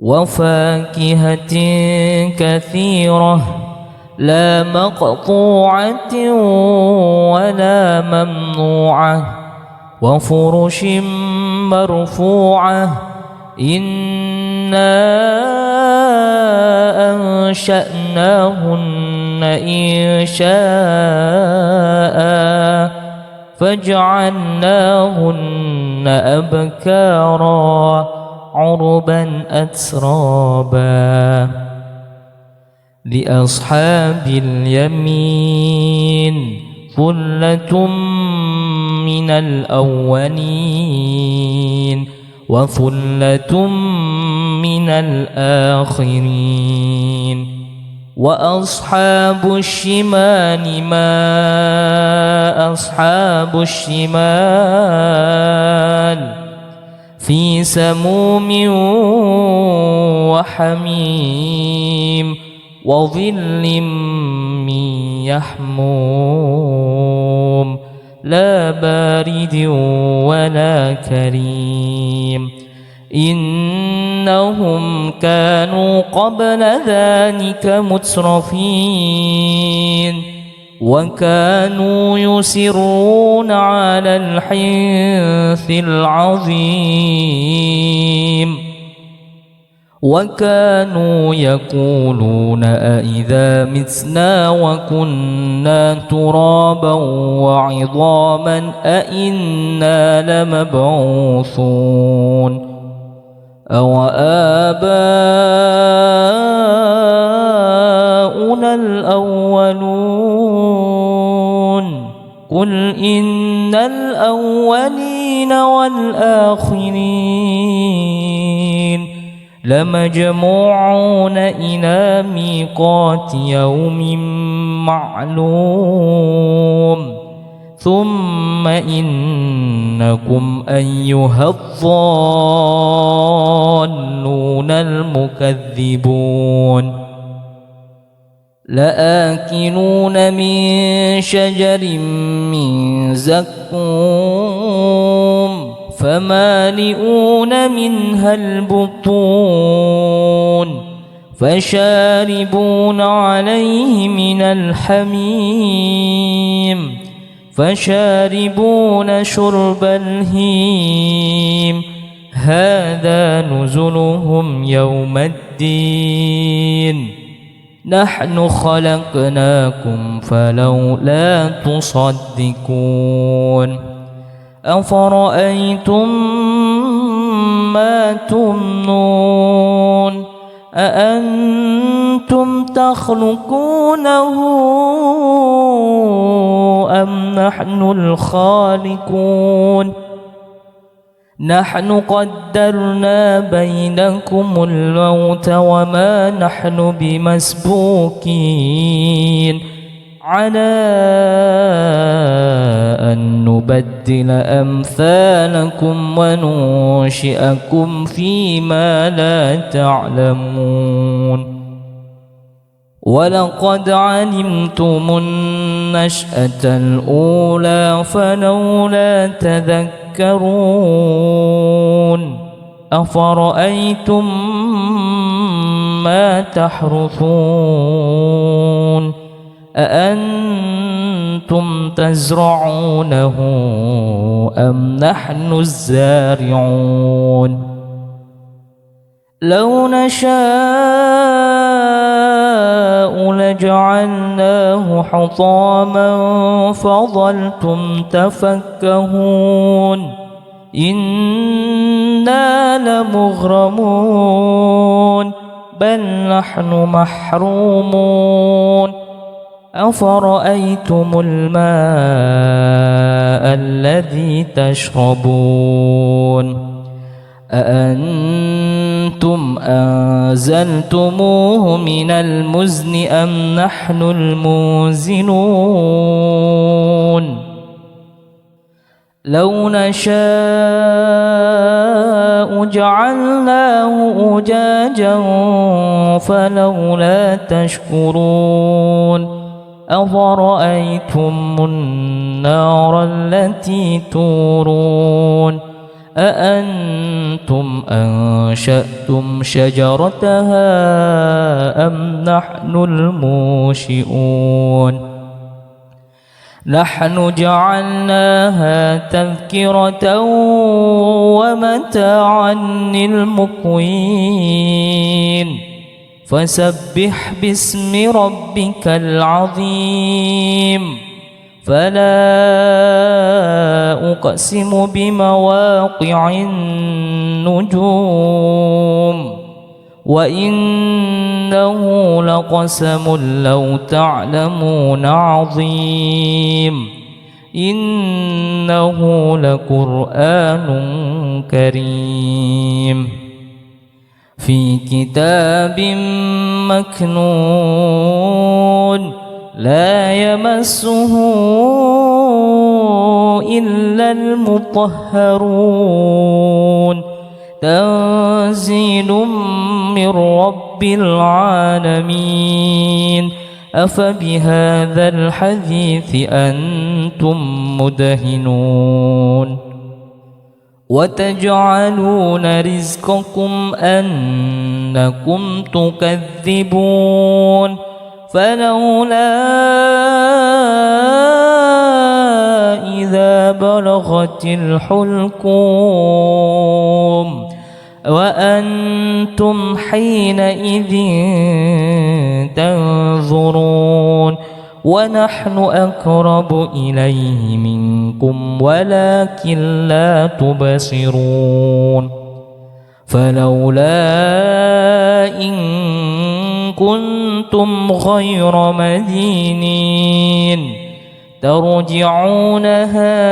Speaker 1: وفاكهة كثيرة لا مقطوعة ولا ممنوعة وفرش مرفوعة إنا أنشأناهن إنشاء فجعلناهن أبكارا عربا أترابا لأصحاب اليمين ثلة من الأولين وثلة من الآخرين وأصحاب الشمال ما أصحاب الشمال في سموم وحميم وظل من يحموم لا بارد ولا كريم إنهم كانوا قبل ذلك مترفين وكانوا يصرون على الحنث العظيم وكانوا يقولون أإذا متنا وكنا ترابا وعظاما أإنا لمبعوثون أو آباؤنا الأولون قل إن الأولين والآخرين لمجموعون إلى ميقات يوم معلوم ثم إنكم أيها الضالون المكذبون لآكلون من شجر من زقوم فمالئون منها البطون فشاربون عليه من الحميم فشاربون شرب الهيم هذا نزلهم يوم الدين نحن خلقناكم فلولا تصدقون أفرأيتم ما تمنون أأنتم تخلقونه أم نحن الخالقون نحن قدرنا بينكم الموت وما نحن بمسبوقين على أن نبدل أمثالكم وننشئكم فيما لا تعلمون ولقد علمتم النشأة الأولى فلولا تذكرون أفرأيتم ما تحرثون أأنتم تزرعونه أم نحن الزارعون لو نشاء لجعلناه حطاما فظلتم تفكهون إنا لمغرمون بل نحن محرومون أفرأيتم الماء الذي تشربون أأنتم أنزلتموه من المزن أم نحن المنزلون لو نشاء جعلناه أجاجا فلولا تشكرون أفرأيتم النار التي تورون أأنتم أنشأتم شجرتها أم نحن المنشئون نحن جعلناها تذكرة ومتاعا للمقوين فسبح باسم ربك العظيم فلا أقسم بمواقع النجوم وإنه لقسم لو تعلمون عظيم إنه لقرآن كريم في كتاب مكنون لا يمسه إلا المطهرون تنزيل من رب العالمين أفبهذا الحديث أنتم مدهنون وتجعلون رزقكم أنكم تكذبون فلولا إذا بلغت الحلقوم وأنتم حينئذ تنظرون ونحن أقرب إليه منكم ولكن لا تبصرون فلولا إن كنتم غير مدينين ترجعونها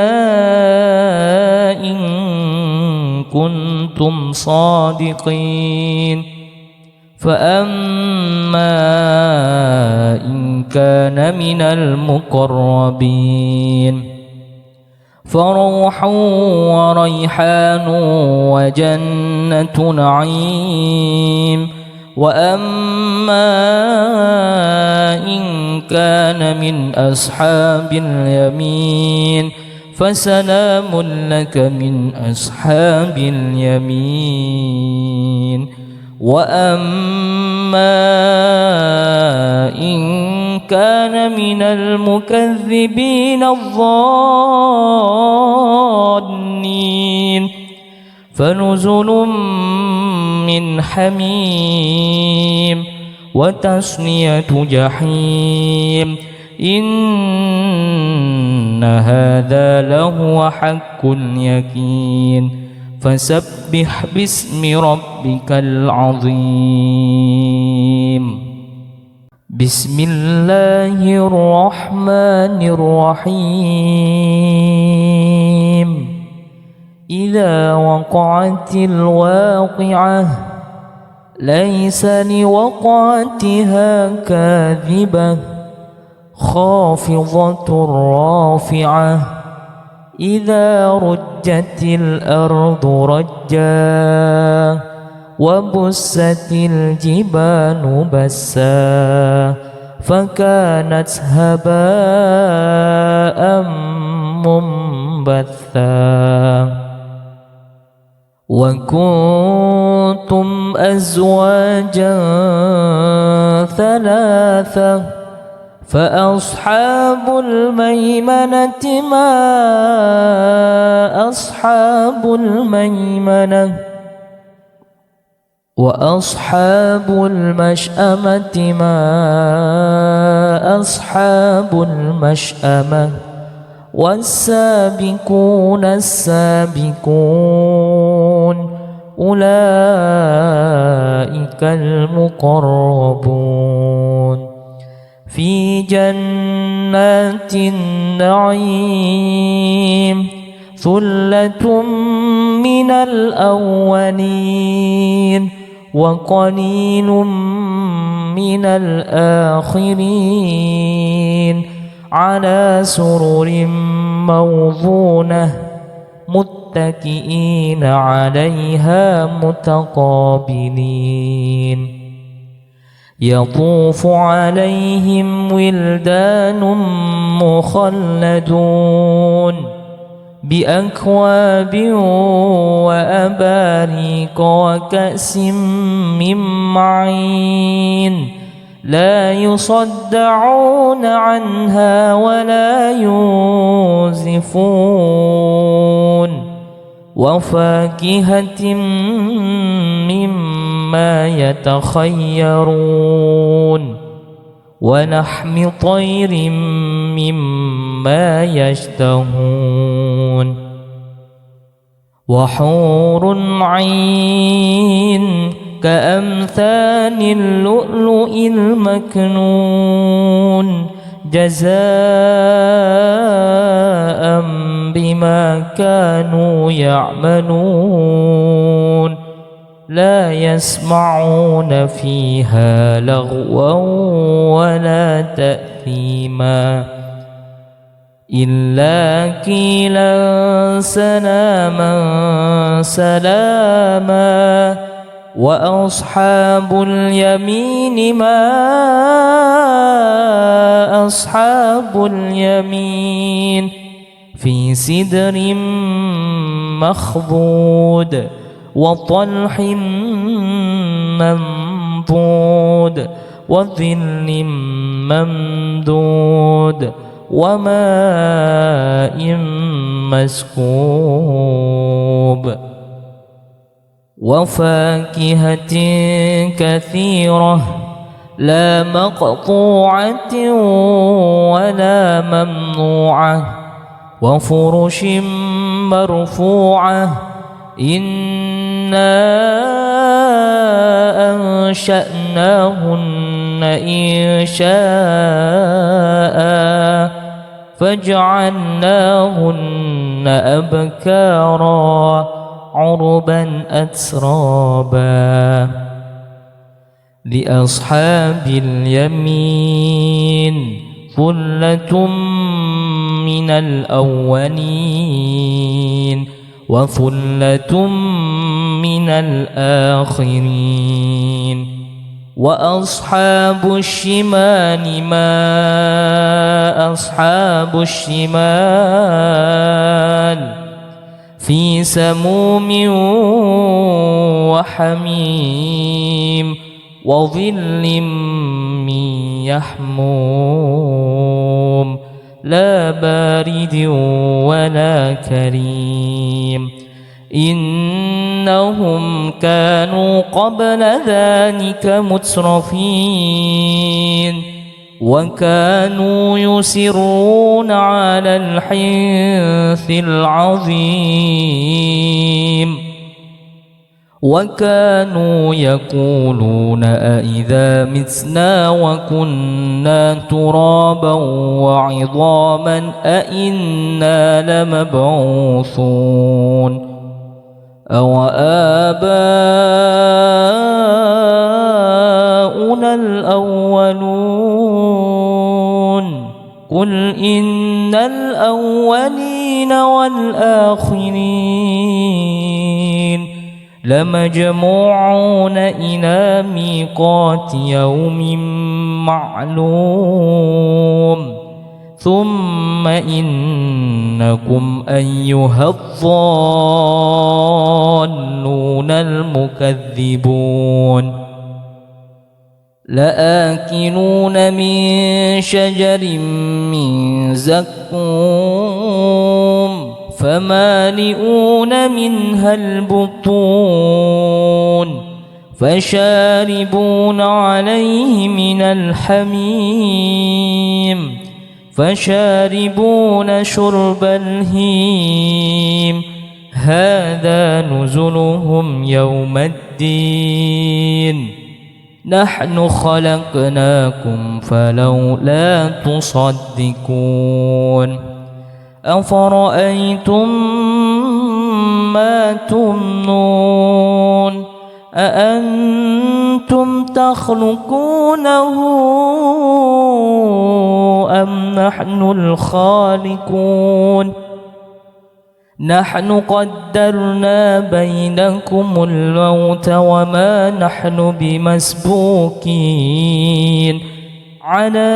Speaker 1: إن كنتم صادقين فأما إن كان من المقربين فروح وريحان وجنة نعيم وأما إن كان من أصحاب اليمين فسلام لك من أصحاب اليمين وأما إن كان من المكذبين الضالين فنزل من حميم وتصلية جحيم إن هذا لهو حق اليقين فسبح باسم ربك العظيم بسم الله الرحمن الرحيم إذا وقعت الواقعة ليس لوقعتها كاذبة خافضة رافعة إذا رجت الأرض رجا وبست الجبال بسا فكانت هباء منبثا وكنتم أزواجا ثلاثة فأصحاب الميمنة ما أصحاب الميمنة وأصحاب المشأمة ما أصحاب المشأمة والسابقون السابقون أولئك المقربون في جنات النعيم ثلة من الأولين وقليل من الآخرين على سرر موضونة متكئين عليها متقابلين يطوف عليهم ولدان مخلدون بأكواب وأباريق وكأس من معين لا يصدعون عنها ولا ينزفون وفاكهة مما يتخيرون ولحم طير مما يشتهون وحور عين كأمثال اللؤلؤ المكنون جزاء بما كانوا يعملون لا يسمعون فيها لغوا ولا تأثيما إلا قيلا سلاما سلاما وأصحاب اليمين ما أصحاب اليمين في سدر مخضود وطلح منضود وظل ممدود وماء مسكوب وفاكهة كثيرة لا مقطوعة ولا ممنوعة وفرش مرفوعة إنا أنشأناهن إنشاء فجعلناهن أبكارا عربا أترابا لأصحاب اليمين ثلة من الأولين وثلة من الآخرين وأصحاب الشمال ما أصحاب الشمال في سموم وحميم وظل من يحموم لا بارد ولا كريم إنهم كانوا قبل ذلك مترفين وكانوا يصرون على الحنث العظيم وكانوا يقولون أئذا متنا وكنا ترابا وعظاما أئنا لمبعوثون أو آباؤنا الأولون قل إن الأولين والآخرين لمجموعون إلى ميقات يوم معلوم ثم إنكم أيها الضالون المكذبون لآكلون من شجر من زقوم فمالئون منها البطون فشاربون عليه من الحميم فشاربون شرب الهيم هذا نزلهم يوم الدين نحن خلقناكم فلولا تصدقون أفرأيتم ما تمنون أأنتم تخلقونه أم نحن الخالقون نحن قدرنا بينكم الموت وما نحن بمسبوقين على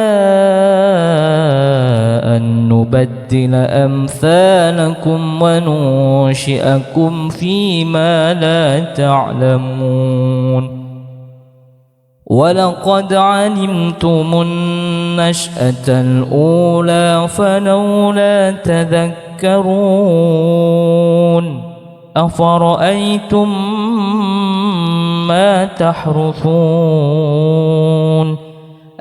Speaker 1: أن نبدل أمثالكم وننشئكم فيما لا تعلمون ولقد علمتم النشأة الأولى فلولا تذكرون أفرأيتم ما تحرثون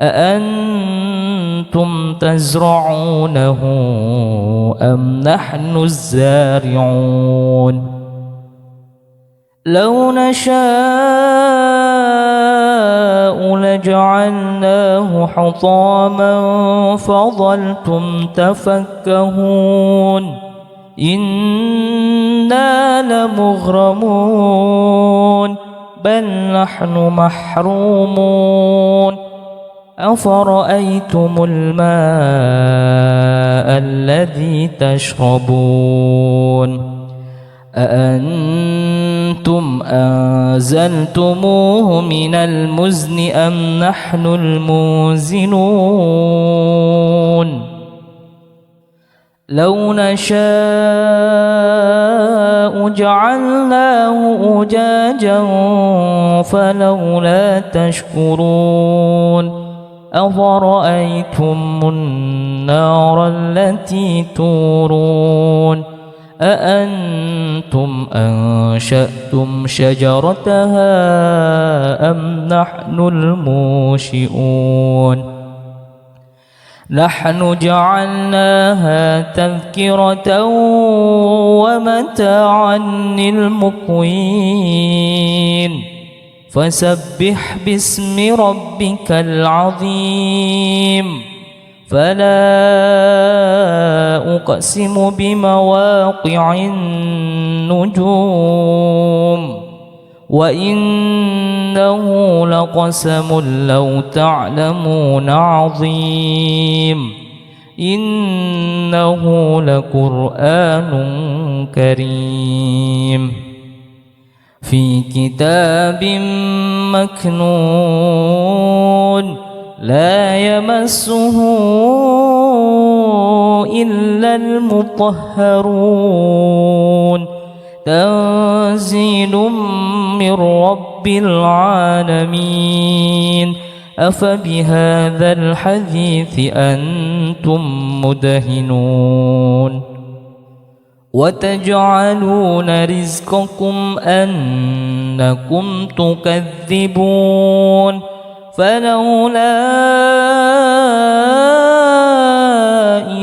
Speaker 1: أأنتم تزرعونه أم نحن الزارعون لو نشاء لجعلناه حطاما فظلتم تفكهون إنا لمغرمون بل نحن محرومون أفرأيتم الماء الذي تشربون أأنتم أنزلتموه من المزن أم نحن المنزلون لو نشاء جعلناه أجاجا فلولا تشكرون أفرأيتم النار التي تورون أأنتم أنشأتم شجرتها أم نحن المنشئون نحن جعلناها تذكرة ومتاعا للمقوين فسبح باسم ربك العظيم فلا أقسم بمواقع النجوم وإنه لقسم لو تعلمون عظيم إنه لقرآن كريم في كتاب مكنون لا يمسه إلا المطهرون تنزيل من رب العالمين أفبهذا الحديث أنتم مدهنون وتجعلون رزقكم أنكم تكذبون فلولا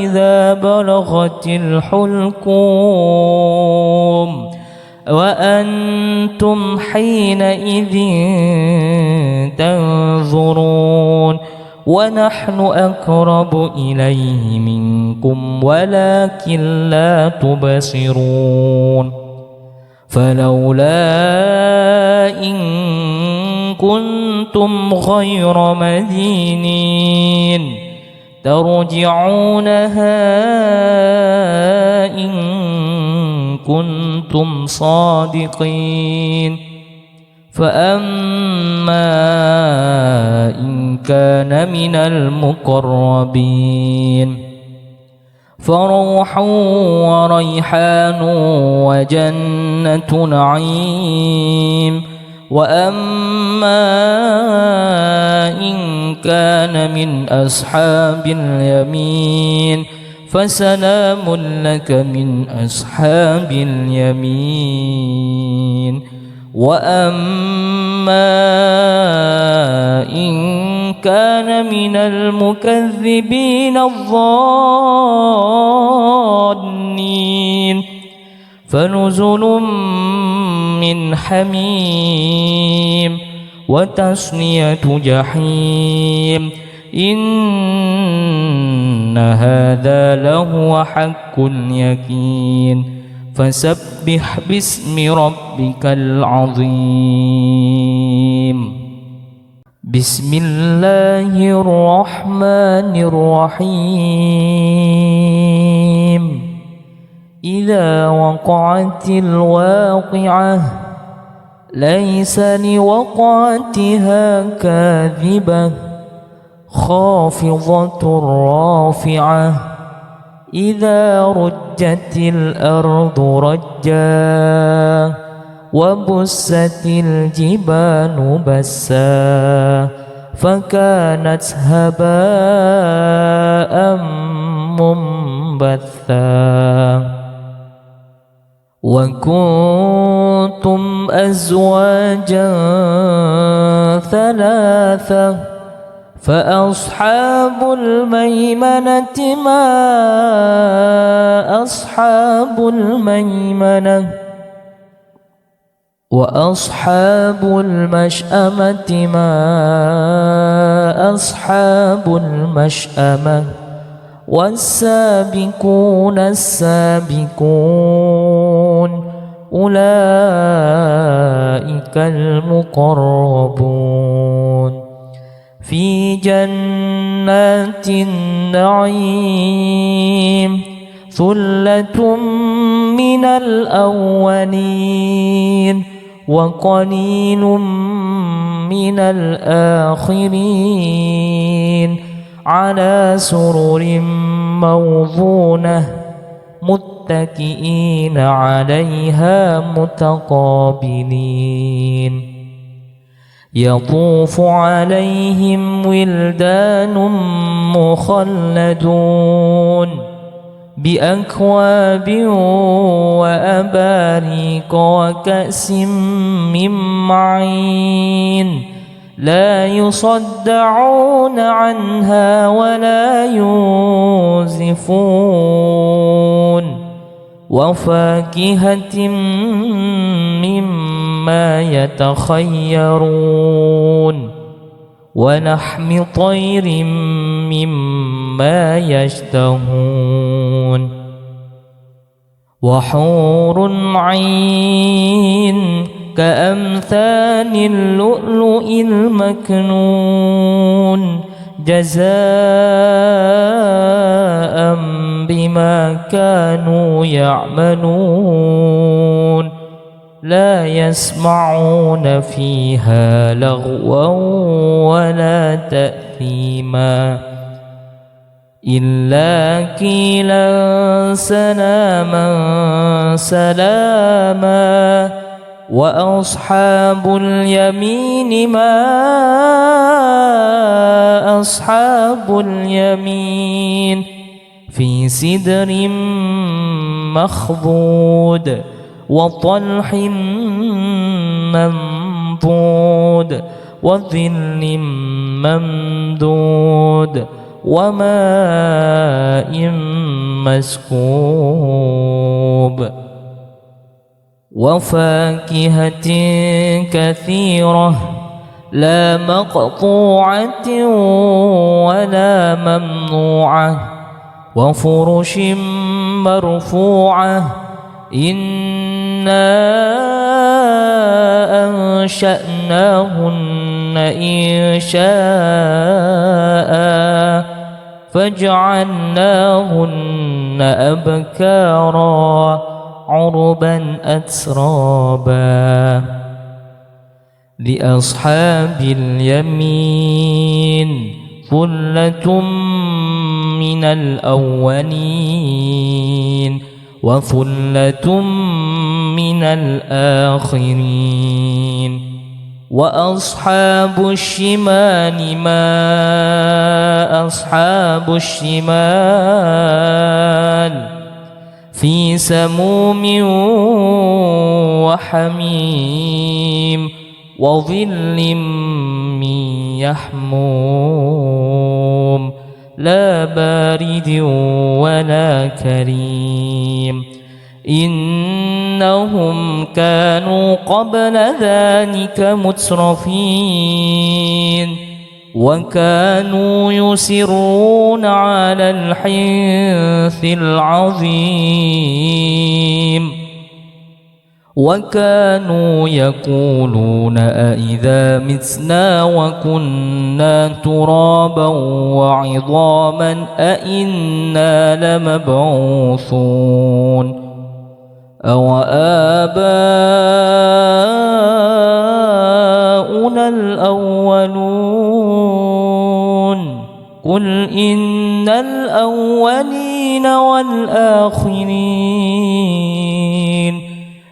Speaker 1: إذا بلغت الحلقوم وأنتم حينئذ تنظرون ونحن أقرب إليه منكم ولكن لا تبصرون فلولا إن كنتم غير مدينين ترجعونها إن كنتم صادقين فأما إن كان من المقربين فروح وريحان وجنة نعيم وأما إن كان من أصحاب اليمين فسلام لك من أصحاب اليمين وأما إن كان من المكذبين الضالين فنزل من حميم وتصلية جحيم إن هذا لهو حق اليقين فسبح باسم ربك العظيم بسم الله الرحمن الرحيم إذا وقعت الواقعة ليس لوقعتها كاذبة خافضة رافعة إذا رجت الأرض رجا وبست الجبال بسا فكانت هباء منبثا وكنتم أزواجا ثلاثة فأصحاب الميمنة ما أصحاب الميمنة وأصحاب المشأمة ما أصحاب المشأمة والسابقون السابقون أولئك المقربون في جنات النعيم ثلة من الأولين وقليل من الآخرين على سرر موضونة متكئين عليها متقابلين يطوف عليهم ولدان مخلدون بأكواب وأباريق وكأس من معين لا يصدعون عنها ولا ينزفون وفاكهة مما يتخيرون ولحم طير مما يشتهون وحور عين كأمثال اللؤلؤ المكنون جزاء بما كانوا يعملون لا يسمعون فيها لغوا ولا تأثيما إلا قيلا سلاما سلاما وأصحاب اليمين ما أصحاب اليمين في سدر مخضود وطلح منضود وظل ممدود وماء مسكوب وفاكهة كثيرة لا مقطوعة ولا ممنوعة وفرش مرفوعة إنا أنشأناهن إنشاء فجعلناهن أبكارا عربا أترابا لأصحاب اليمين ثلة من الأولين وثلة من الآخرين وأصحاب الشمال ما أصحاب الشمال في سموم وحميم وظل من يحموم لا بارد ولا كريم إنهم كانوا قبل ذلك مترفين وكانوا يصرون على الحنث العظيم وكانوا يقولون أئذا متنا وكنا ترابا وعظاما أئنا لمبعوثون أو آباؤنا الأولون قل إن الأولين والآخرين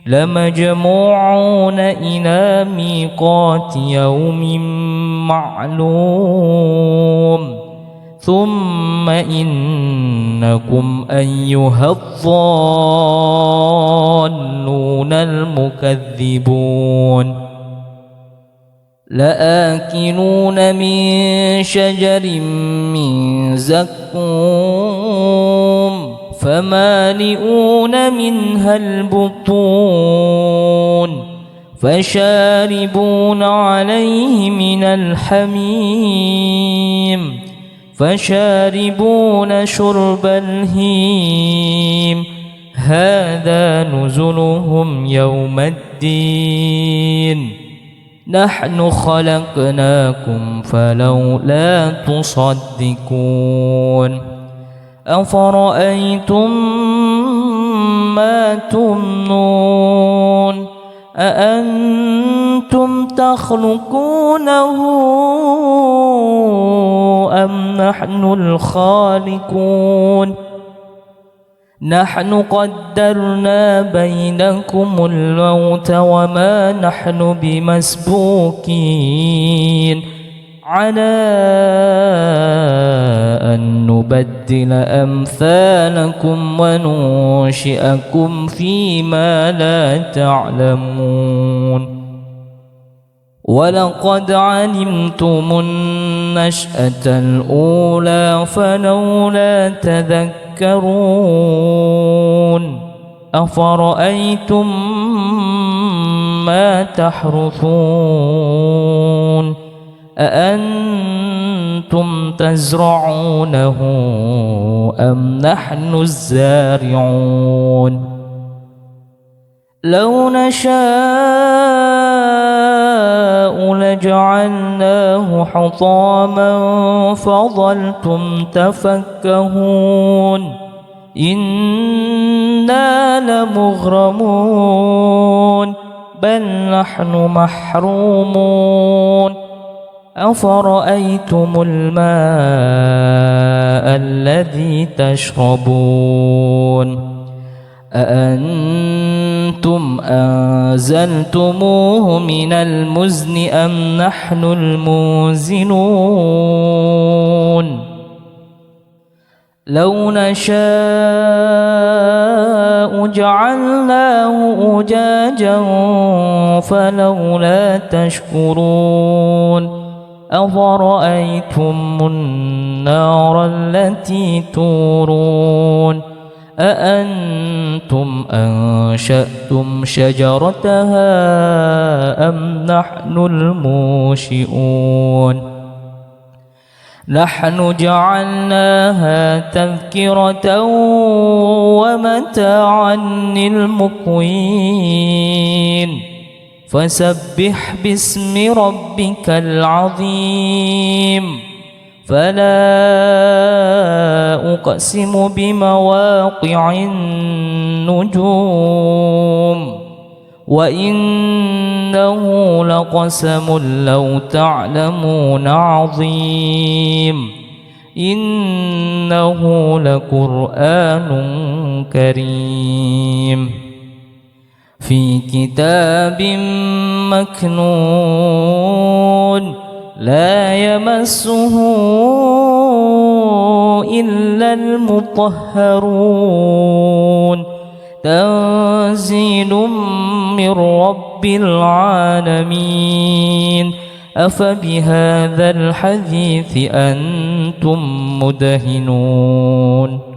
Speaker 1: لمجموعون إلى ميقات يوم معلوم ثم إنكم أيها الضالون المكذبون لآكلون من شجر من زقوم فمالئون منها البطون فشاربون عليه من الحميم فشاربون شرب الهيم هذا نزلهم يوم الدين نحن خلقناكم فلولا تصدقون أفرأيتم ما تمنون أأنتم تخلقونه أم نحن الخالقون نحن قدرنا بينكم الموت وما نحن بمسبوقين على أن نبدل أمثالكم وننشئكم فيما لا تعلمون ولقد علمتم النشأة الأولى فلولا تذكرون أفرأيتم ما تحرثون أأنتم تزرعونه أم نحن الزارعون لو نشاء لجعلناه حطاما فظلتم تفكهون إنا لمغرمون بل نحن محرومون أفرأيتم الماء الذي تشربون أأنتم أنزلتموه من المزن أم نحن المنزلون لو نشاء جعلناه أجاجا فلولا تشكرون أفرأيتم النار التي تورون أأنتم أنشأتم شجرتها أم نحن المنشئون نحن جعلناها تذكرة ومتاعا للمقوين فسبح باسم ربك العظيم فلا أقسم بمواقع النجوم وإنه لقسم لو تعلمون عظيم إنه لقرآن كريم في كتاب مكنون لا يمسه إلا المطهرون تنزيل من رب العالمين أفبهذا الحديث أنتم مدهنون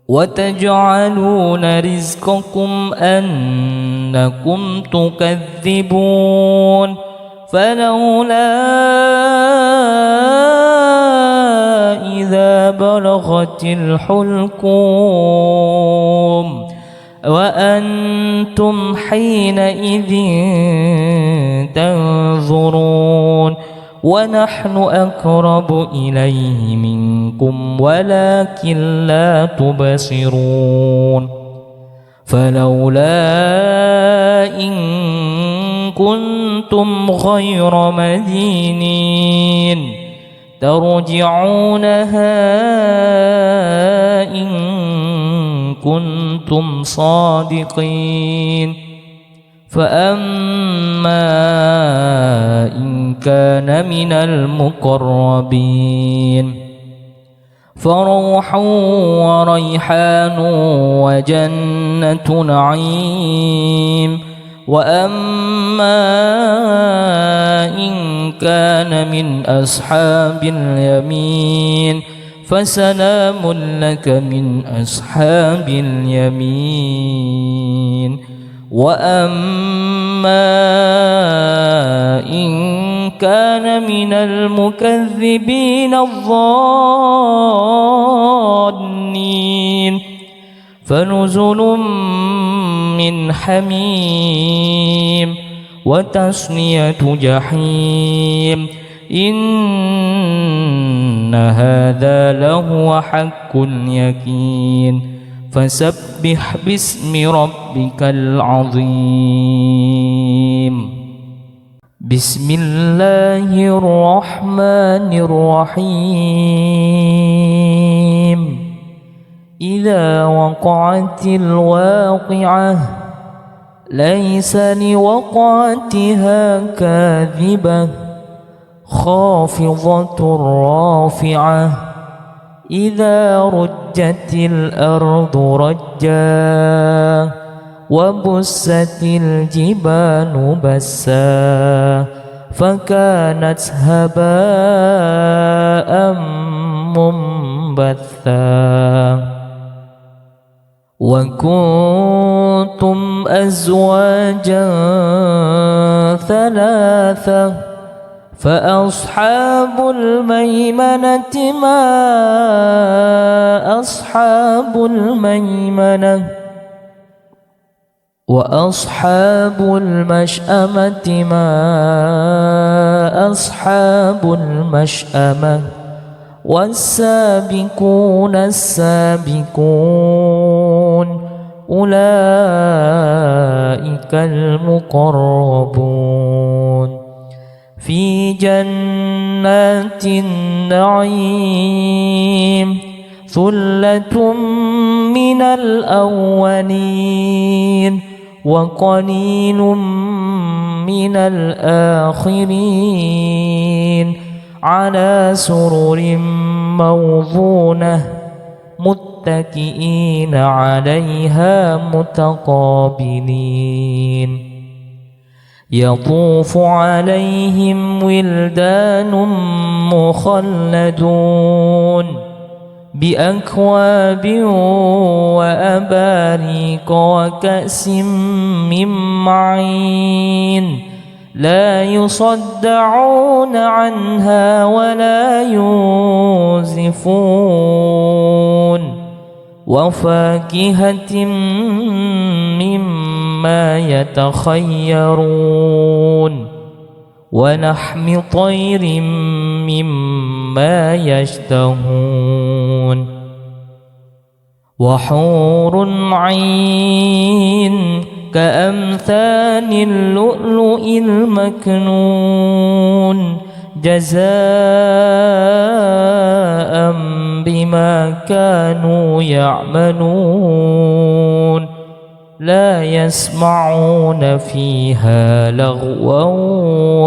Speaker 1: وتجعلون رزقكم أنكم تكذبون فلولا إذا بلغت الحلقوم وأنتم حينئذ تنظرون ونحن أقرب إليه منكم ولكن لا تبصرون فلولا إن كنتم غير مدينين ترجعونها إن كنتم صادقين فأما إن كان من المقربين فروح وريحان وجنة نعيم وأما إن كان من أصحاب اليمين فسلام لك من أصحاب اليمين وأما إن كان من المكذبين الظالمين فنزل من حميم وتصلية جحيم إن هذا لهو حق اليقين فسبح باسم ربك العظيم بسم الله الرحمن الرحيم إذا وقعت الواقعة ليس لوقعتها كاذبة خافضة رافعة إذا رجت الأرض رجا وبست الجبال بسا فكانت هباء منبثا وكنتم أزواجا ثلاثة فأصحاب الميمنة ما أصحاب الميمنة وأصحاب المشأمة ما أصحاب المشأمة والسابقون السابقون أولئك المقربون في جنات النعيم ثلة من الأولين وقليل من الآخرين على سرر موضونة متكئين عليها متقابلين يطوف عليهم ولدان مخلدون بأكواب وأباريق وكأس من معين لا يصدعون عنها ولا ينزفون وفاكهة مما يتخيرون ولحم طير مما يشتهون وحور عين كأمثال اللؤلؤ المكنون جزاء بما كانوا يعملون لا يسمعون فيها لغوا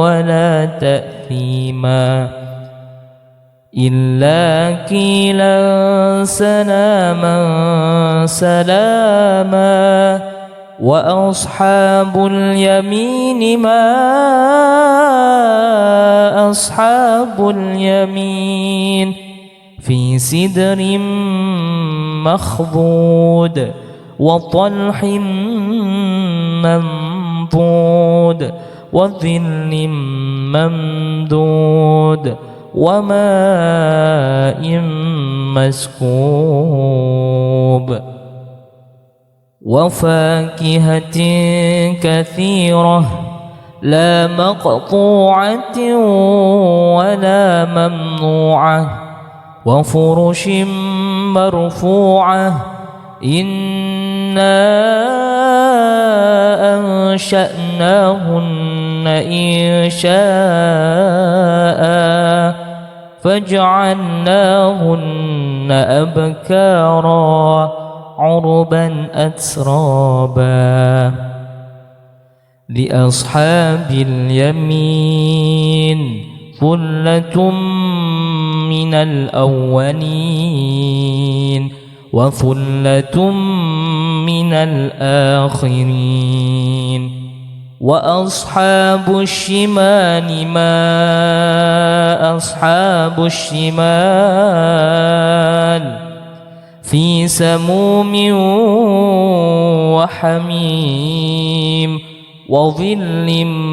Speaker 1: ولا تأثيما إلا قيلا سلاما سلاما وأصحاب اليمين ما أصحاب اليمين في سدر مخضود وطلح منضود وظل ممدود وماء مسكوب وفاكهة كثيرة لا مقطوعة ولا ممنوعة وفرش مرفوعة إنا أنشأناهن إنشاء فجعلناهن أبكارا عربا أترابا لأصحاب اليمين ثلة من الأولين وثلة من الآخرين وأصحاب الشمال ما أصحاب الشمال في سموم وحميم وظل من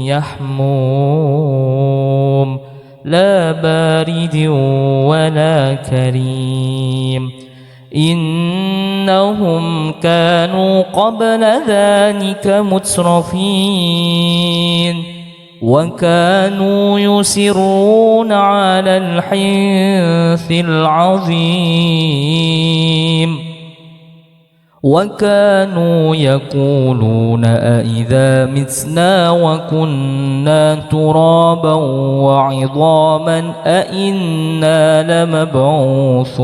Speaker 1: يحموم لا بارد ولا كريم إنهم كانوا قبل ذلك مترفين وكانوا يصرون على الحنث العظيم وكانوا يقولون أئذا متنا وكنا ترابا وعظاما أئنا لمبعوثون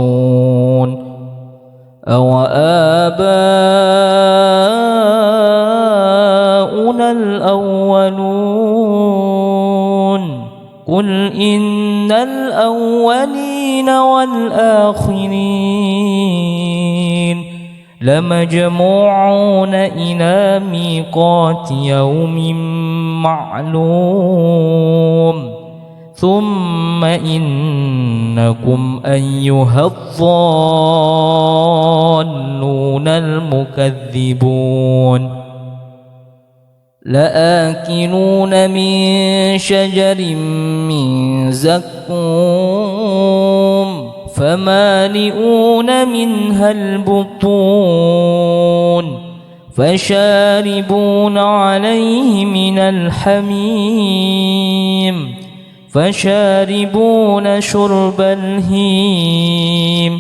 Speaker 1: أو آباؤنا الأولون قل إن الأولين والآخرين لمجموعون إلى ميقات يوم معلوم ثم إنكم أيها الضالون المكذبون لآكلون من شجر من زقوم فمالئون منها البطون فشاربون عليه من الحميم فشاربون شرب الهيم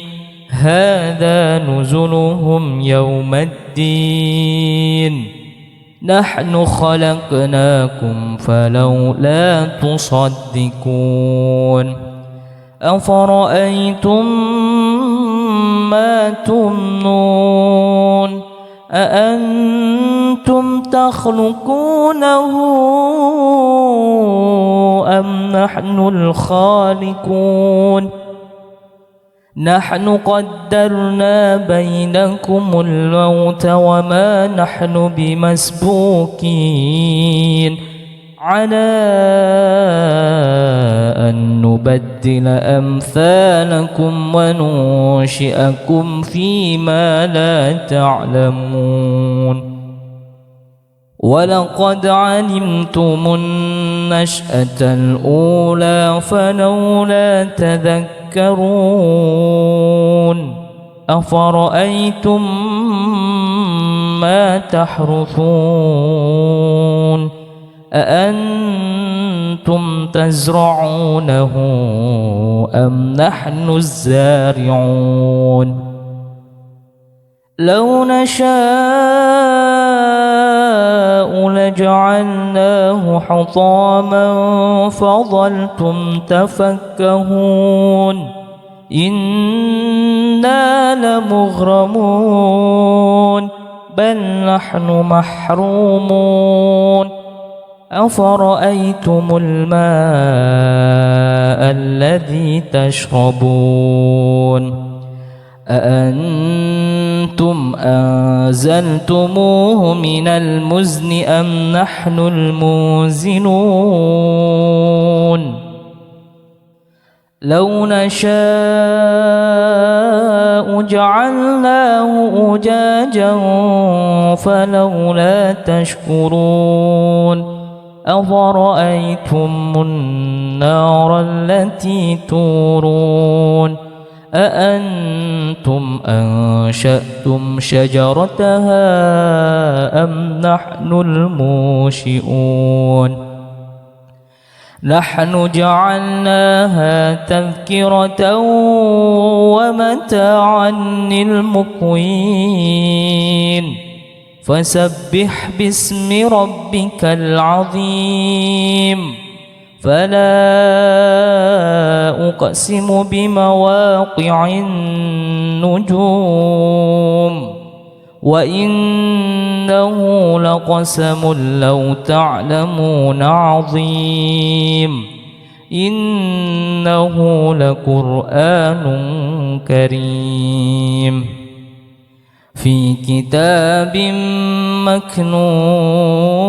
Speaker 1: هذا نزلهم يوم الدين نحن خلقناكم فلولا تصدقون أفرأيتم ما تمنون أأنتم تخلقونه أم نحن الخالقون نحن قدرنا بينكم الموت وما نحن بمسبوقين على أن نبدل أمثالكم وننشئكم فيما لا تعلمون ولقد علمتم النشأة الأولى فلولا تذكرون أفرأيتم ما تحرثون أأنتم تزرعونه أم نحن الزارعون لو نشاء لجعلناه حطاما فظلتم تفكهون إنا لمغرمون بل نحن محرومون أفرأيتم الماء الذي تشربون أأنتم أنزلتموه من المزن أم نحن المنزلون لو نشاء جعلناه أجاجا فلولا تشكرون أفرأيتم النار التي تورون أأنتم أنشأتم شجرتها أم نحن المنشئون نحن جعلناها تذكرة ومتاعا للمقوين فسبح باسم ربك العظيم فلا أقسم بمواقع النجوم وإنه لقسم لو تعلمون عظيم إنه لقرآن كريم في كتاب مكنون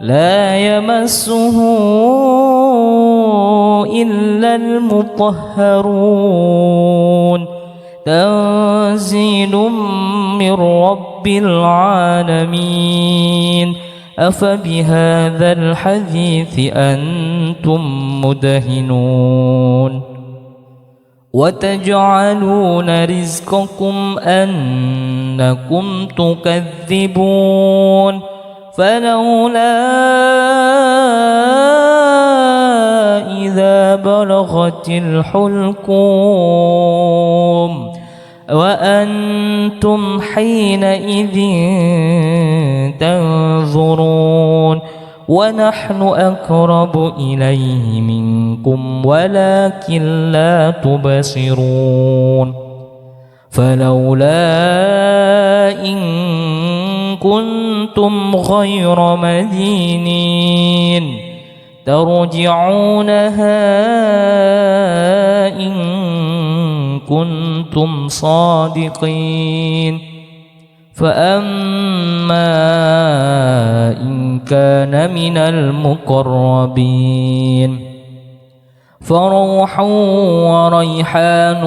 Speaker 1: لا يمسه إلا المطهرون تنزيل من رب العالمين أفبهذا الحديث أنتم مدهنون وتجعلون رزقكم أنكم تكذبون فلولا إذا بلغت الحلقوم وأنتم حينئذ تنظرون ونحن أقرب إليه منكم ولكن لا تبصرون فلولا إن كنتم غير مدينين ترجعونها إن كنتم صادقين فأما إن كان من المقربين فروح وريحان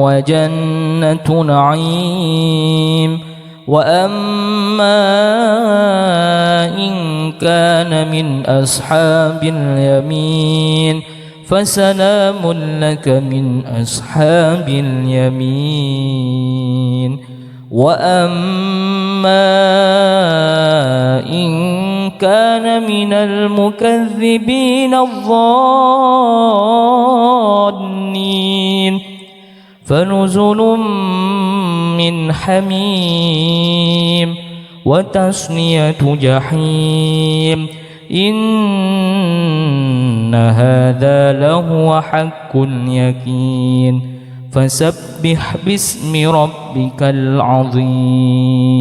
Speaker 1: وجنة نعيم وأما إن كان من أصحاب اليمين فسلام لك من أصحاب اليمين وأما إن كان من المكذبين الظالمين فنزل من حميم وتصلية جحيم إن هذا لهو حق اليقين فسبح باسم ربك العظيم